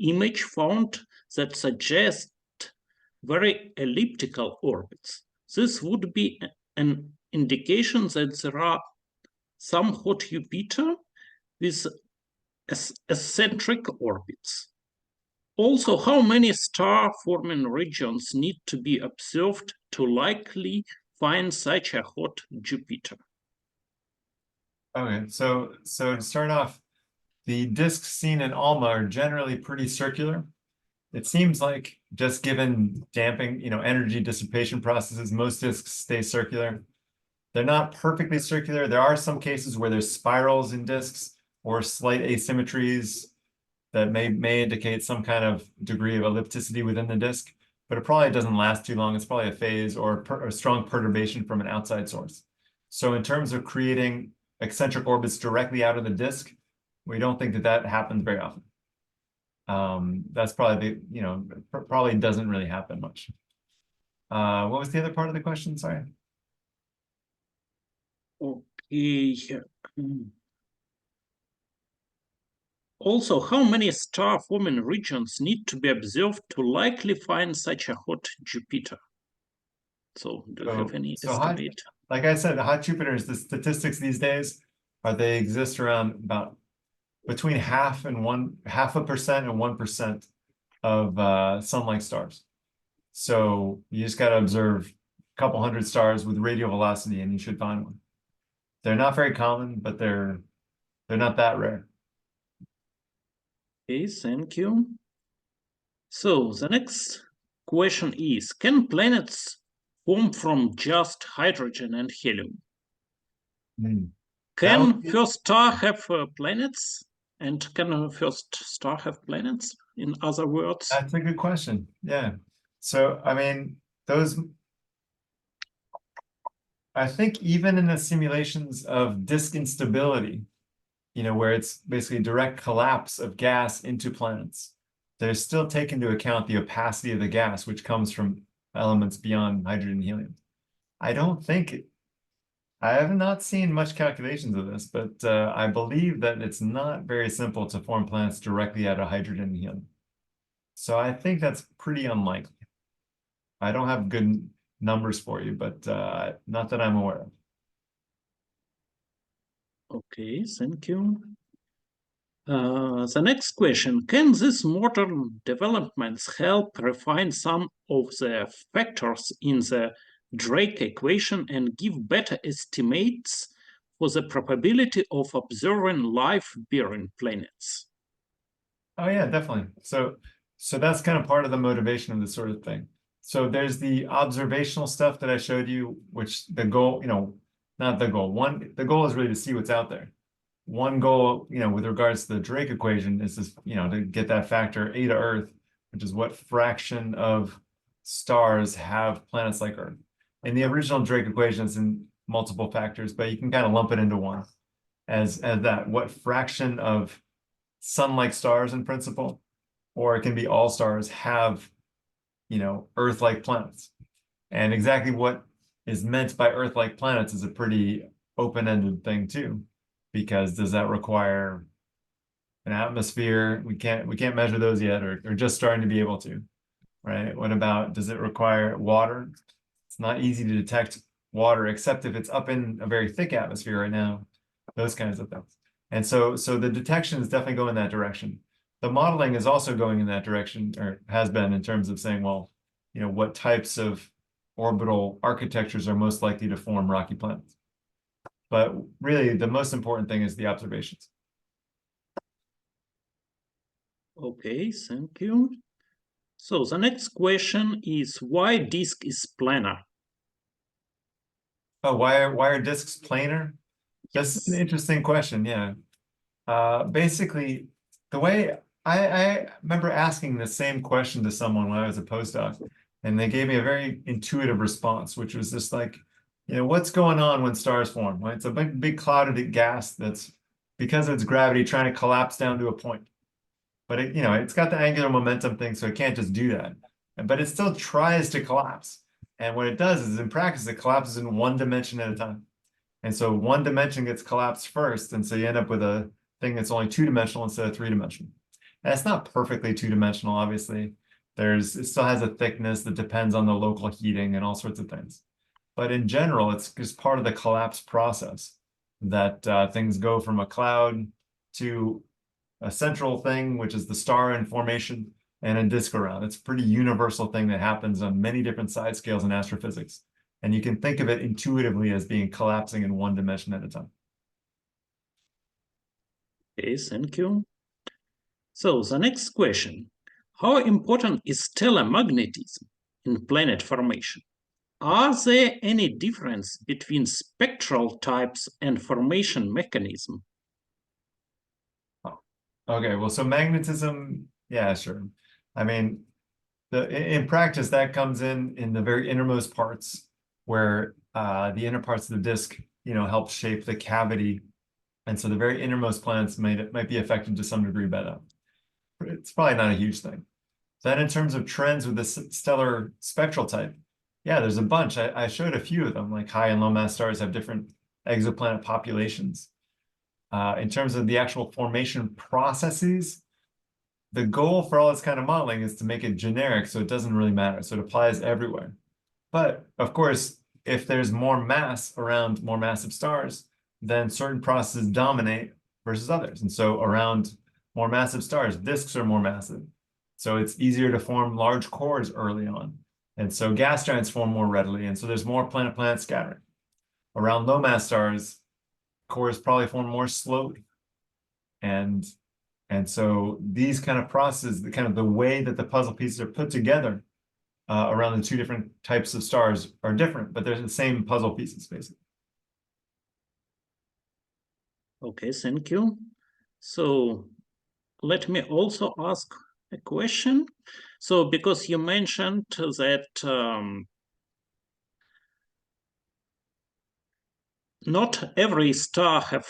image found that suggest very elliptical orbits? This would be an indication that there are some hot Jupiter with eccentric orbits. Also, how many star-forming regions need to be observed to likely find such a hot Jupiter? Okay, so to start off, the disks seen in ALMA are generally pretty circular. It seems like just given damping, energy dissipation processes, most disks stay circular. They're not perfectly circular. There are some cases where there's spirals in disks or slight asymmetries that may indicate some kind of degree of ellipticity within the disk, but it probably doesn't last too long. It's probably a phase or a strong perturbation from an outside source. So in terms of creating eccentric orbits directly out of the disk, we don't think that that happens very often. That's probably the, you know, probably doesn't really happen much. What was the other part of the question? Sorry. Okay. Also, how many star-forming regions need to be observed to likely find such a hot Jupiter? So, do you have any estimate? Like I said, the hot Jupiters, the statistics these days are they exist around about between half a percent and 1% of sun-like stars. So you just got to observe a couple hundred stars with radial velocity and you should find one. They're not very common, but they're not that rare. Okay, thank you. So the next question is, can planets form from just hydrogen and helium? Can first star have planets? And can a first star have planets, in other words? That's a good question. Yeah. So, I mean, I think even in the simulations of disk instability, you know, where it's basically direct collapse of gas into planets, they're still take into account the opacity of the gas, which comes from elements beyond hydrogen and helium. I have not seen much calculations of this, but I believe that it's not very simple to form planets directly out of hydrogen and helium. So I think that's pretty unlikely. I don't have good numbers for you, but not that I'm aware of. Okay, thank you. The next question, can these modern developments help refine some of the factors in the Drake equation and give better estimates for the probability of observing life-bearing planets? Oh yeah, definitely. So that's kind of part of the motivation of this sort of thing. So there's the observational stuff that I showed you, which the goal, you know, not the goal. The goal is really to see what's out there. One goal, you know, with regards to the Drake equation is this, you know, to get that factor A to Earth, which is what fraction of stars have planets like Earth. In the original Drake equation, it's in multiple factors, but you can kind of lump it into one as that. What fraction of sun-like stars in principle, or it can be all stars, have, you know, Earth-like planets. And exactly what is meant by Earth-like planets is a pretty open-ended thing too, because does that require an atmosphere? We can't measure those yet, or just starting to be able to, right? What about, does it require water? It's not easy to detect water, except if it's up in a very thick atmosphere right now, those kinds of things. And so the detection is definitely going in that direction. The modeling is also going in that direction, or has been, in terms of saying, well, you know, what types of orbital architectures are most likely to form rocky planets. But really, the most important thing is the observations. Okay, thank you. So the next question is, why disk is planar? Oh, why are disks planar? That's an interesting question, yeah. Basically, the way I remember asking the same question to someone when I was a postdoc, and they gave me a very intuitive response, which was just like, you know, what's going on when stars form? Right? It's a big cloud of gas that's, because of its gravity, trying to collapse down to a point. But it, you know, it's got the angular momentum thing, so it can't just do that. But it still tries to collapse. And what it does is, in practice, it collapses in one dimension at a time. And so one dimension gets collapsed first, and so you end up with a thing that's only two-dimensional instead of three-dimensional. And it's not perfectly two-dimensional, obviously. It still has a thickness that depends on the local heating and all sorts of things. But in general, it's just part of the collapse process that things go from a cloud to a central thing, which is the star in formation, and a disk around. It's a pretty universal thing that happens on many different side scales in astrophysics. And you can think of it intuitively as being collapsing in one dimension at a time. Okay, thank you. So the next question, how important is stellar magnetism in planet formation? Are there any difference between spectral types and formation mechanism? Okay, well, so magnetism, yeah, sure. I mean, in practice, that comes in the very innermost parts, where the inner parts of the disk, you know, help shape the cavity And so the very innermost planets might be affected to some degree by that. But it's probably not a huge thing. Then in terms of trends with the stellar spectral type, yeah, there's a bunch. I showed a few of them, like high and low mass stars have different exoplanet populations. In terms of the actual formation processes, the goal for all this kind of modeling is to make it generic so it doesn't really matter. So it applies everywhere. But of course, if there's more mass around more massive stars, then certain processes dominate versus others. And so around more massive stars, disks are more massive. So it's easier to form large cores early on. And so gas giants form more readily. And so there's more planet-planet scattering. Around low mass stars, cores probably form more slowly. And so these kind of processes, the kind of the way that the puzzle pieces are put together around the two different types of stars are different, but they're the same puzzle pieces, basically. Okay, thank you. So let me also ask a question. So because you mentioned that not every star have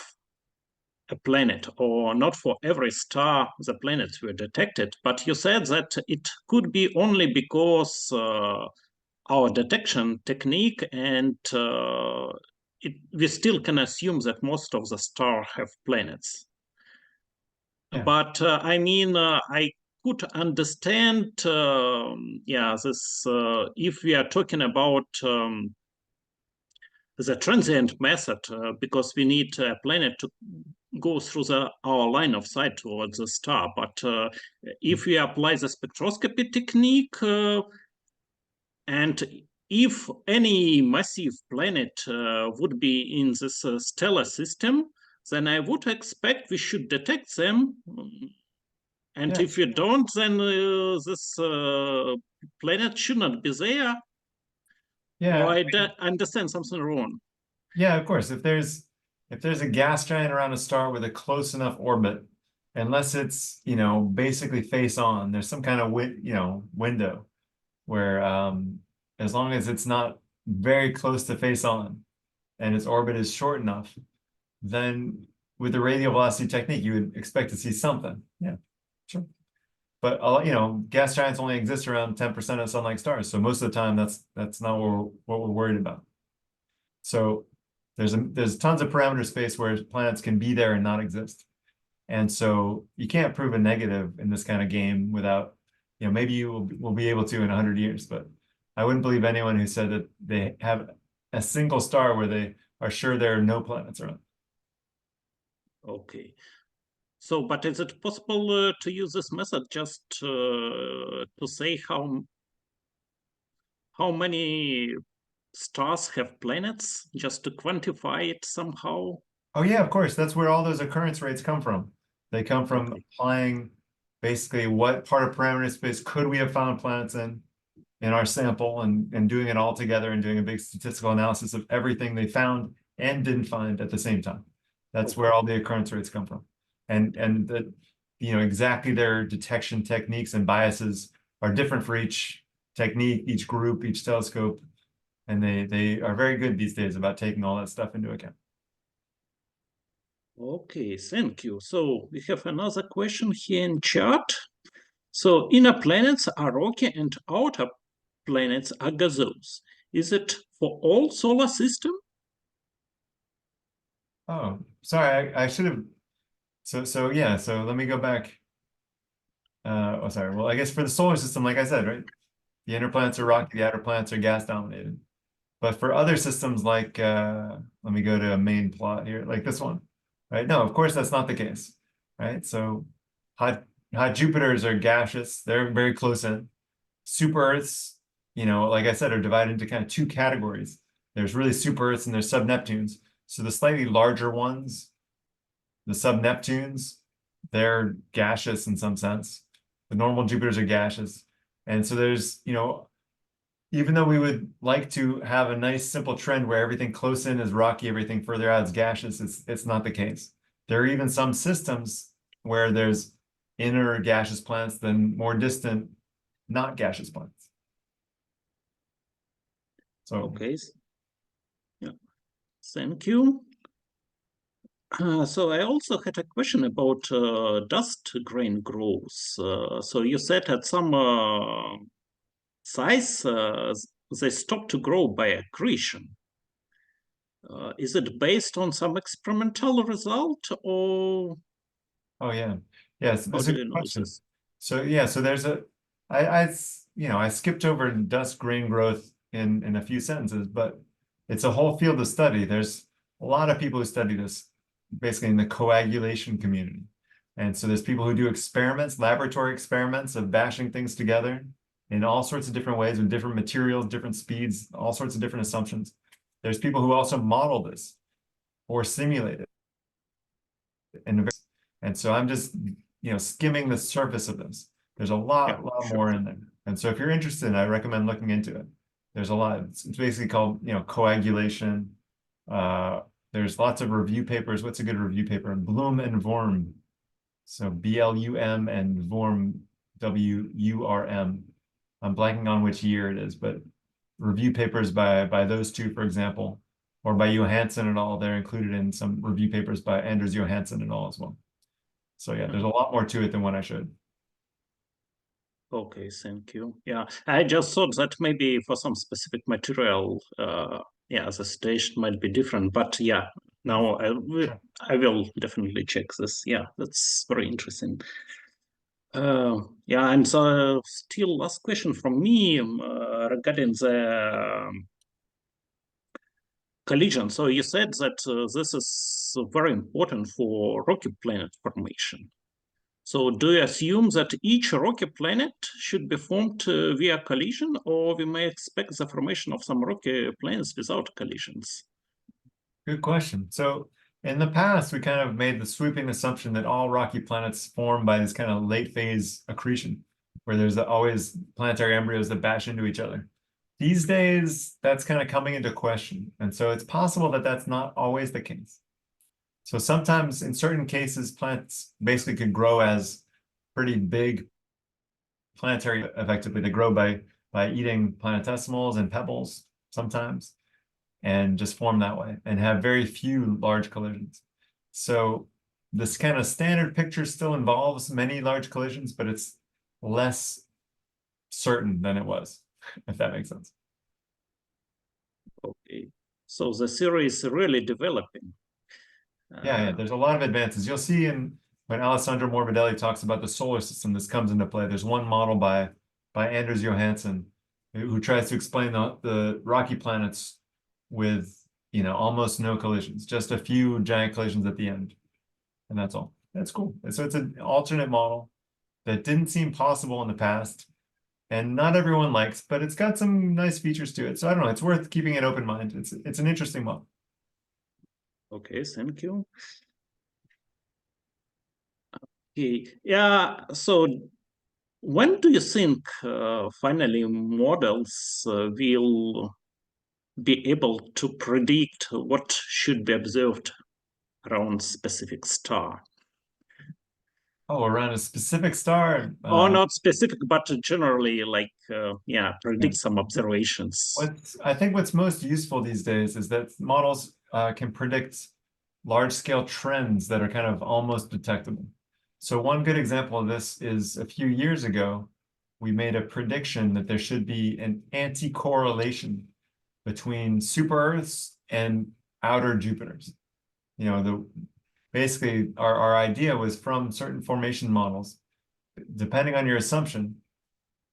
a planet, or not for every star the planets were detected, but you said that it could be only because our detection technique, and we still can assume that most of the stars have planets. Yeah. But I mean, I could understand, this if we are talking about the transient method, because we need a planet to go through our line of sight towards the star. But if we apply the spectroscopy technique, and if any massive planet would be in this stellar system, then I would expect we should detect them. And Yeah. if you don't, then this planet should not be there. Yeah. Or I understand something wrong. Yeah, of course. If there's a gas giant around a star with a close enough orbit, unless it's, basically face on, there's some kind of window where as long as it's not very close to face on and its orbit is short enough, then with the radial velocity technique, you would expect to see something. Yeah, sure. But gas giants only exist around 10% of sun-like stars, so most of the time that's not what we're worried about. So there's tons of parameter space where planets can be there and not exist. And so you can't prove a negative in this kind of game without, maybe you will be able to in 100 years, but I wouldn't believe anyone who said that they have a single star where they are sure there are no planets around. Okay. So, but is it possible to use this method just to say how many stars have planets, just to quantify it somehow? Oh yeah, of course. That's where all those occurrence rates come from. They come from Okay. applying basically what part of parameter space could we have found planets in our sample, and doing it all together and doing a big statistical analysis of everything they found and didn't find at the same time. That's where all the occurrence rates come from. And the exactly their detection techniques and biases are different for each technique, each group, each telescope. And they are very good these days about taking all that stuff into account. Okay, thank you. So we have another question here in chat. So inner planets are rocky and outer planets are gaseous. Is it for all solar system? Oh, sorry, I should have. So yeah, so let me go back. Sorry. Well, I guess for the solar system, like I said, right? The inner planets are rocky, the outer planets are gas dominated. But for other systems like, let me go to a main plot here, like this one, right? No, of course that's not the case, right? So hot Jupiters are gaseous, they're very close in. Super Earths, like I said, are divided into kind of two categories. There's really super Earths and there's sub-Neptunes. So the slightly larger ones, the sub-Neptunes, they're gaseous in some sense. The normal Jupiters are gaseous. And so there's, even though we would like to have a nice simple trend where everything close in is rocky, everything further out is gaseous, it's not the case. There are even some systems where there's inner gaseous planets than more distant, not gaseous planets. So Okay. Yeah. Thank you. So I also had a question about dust grain growth. So you said at some size they stop to grow by accretion. Is it based on some experimental result, or Oh yeah. Yes, how that's a do good you know question. this? So yeah, so there's a I skipped over dust grain growth in a few sentences, but it's a whole field of study. There's a lot of people who study this basically in the coagulation community. And so there's people who do experiments, laboratory experiments of bashing things together in all sorts of different ways with different materials, different speeds, all sorts of different assumptions. There's people who also model this or simulate it. And so I'm just, skimming the surface of this. There's a Yeah, lot sure. more in there. And so if you're interested, I recommend looking into it. There's a lot. It's basically called, coagulation. Uh, there's lots of review papers. What's a good review paper? Bloom and Worm. So BLUM and Worm, WURM. I'm blanking on which year it is, but review papers by those two, for example, or by Johansson et al. They're included in some review papers by Anders Johansson et al. As well. So yeah, there's a lot more to it than what I showed. Okay, thank you. Yeah, I just thought that maybe for some specific material, yeah, the stage might be different. But yeah, now Sure. I will definitely check this. Yeah, that's very interesting. Yeah, and so still last question from me regarding the collision. So you said that this is very important for rocky planet formation. So do you assume that each rocky planet should be formed via collision, or we may expect the formation of some rocky planets without collisions? Good question. So in the past, we kind of made the sweeping assumption that all rocky planets form by this kind of late phase accretion, where there's always planetary embryos that bash into each other. These days, that's kind of coming into question. And so it's possible that that's not always the case. So sometimes in certain cases, plants basically could grow as pretty big planetary, effectively. They grow by eating planetesimals and pebbles sometimes, and just form that way and have very few large collisions. So this kind of standard picture still involves many large collisions, but it's less certain than it was, if that makes sense. Okay. So the theory is really developing. Yeah, Uh, there's a lot of advances. You'll see when Alessandro Morbidelli talks about the solar system, this comes into play. There's one model by Anders Johansson who tries to explain the rocky planets with almost no collisions, just a few giant collisions at the end, and that's all. That's cool. So it's an alternate model that didn't seem possible in the past, and not everyone likes, but it's got some nice features to it. So I don't know. It's worth keeping an open mind. It's an interesting model. okay, thank you. Okay. Yeah, so when do you think finally models will be able to predict what should be observed around specific star? Oh, around a specific star. Or not specific, but generally, like, yeah, Yeah. predict some observations. I think what's most useful these days is that models can predict large-scale trends that are kind of almost detectable. So one good example of this is a few years ago, we made a prediction that there should be an anti-correlation between super-Earths and outer Jupiters. Basically our idea was from certain formation models, depending on your assumption,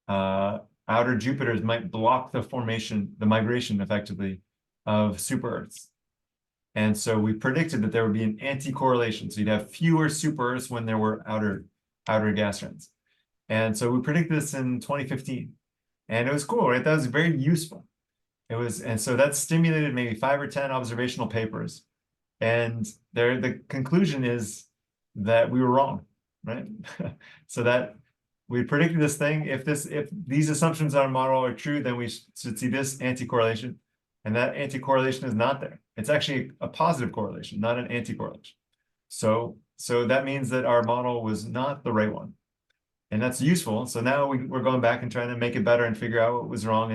outer Jupiters might block the migration effectively of super Earths. And so we predicted that there would be an anti-correlation. So you'd have fewer super Earths when there were outer gas giants. And so we predicted this in 2015. And it was cool, right? That was very useful. And so that stimulated maybe 5 or 10 observational papers. And the conclusion is that we were wrong, right? So that we predicted this thing. If these assumptions on our model are true, then we should see this anti-correlation, and that anti-correlation is not there. It's actually a positive correlation, not an anti-correlation. So that means that our model was not the right one, and that's useful. So now we're going back and trying to make it better and figure out what was wrong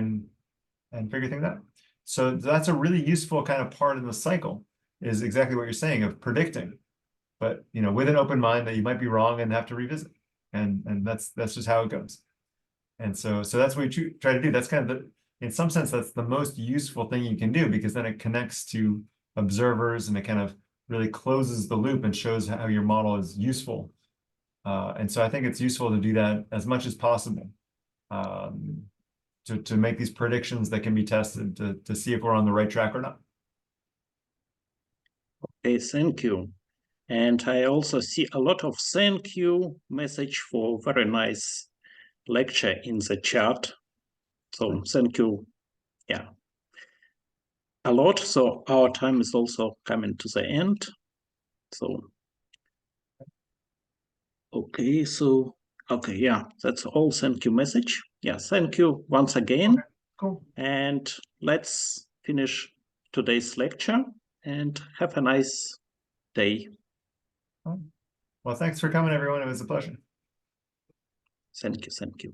and figure things out. So that's a really useful kind of part of the cycle. is exactly what you're saying of predicting, but with an open mind that you might be wrong and have to revisit, and that's just how it goes. And so that's what we try to do. That's kind of in some sense, that's the most useful thing you can do, because then it connects to observers and it kind of really closes the loop and shows how your model is useful. And so I think it's useful to do that as much as possible, to make these predictions that can be tested to see if we're on the right track or not. Okay, thank you. And I also see a lot of thank you message for very nice lecture in the chat. So thank you, yeah, a lot. So our time is also coming to the end. So, okay, so, okay, yeah, that's all. Thank you message. Yeah, thank you once again. Okay, cool. And let's finish today's lecture and have a nice day. Well, thanks for coming, everyone. It was a pleasure. Thank you. Thank you.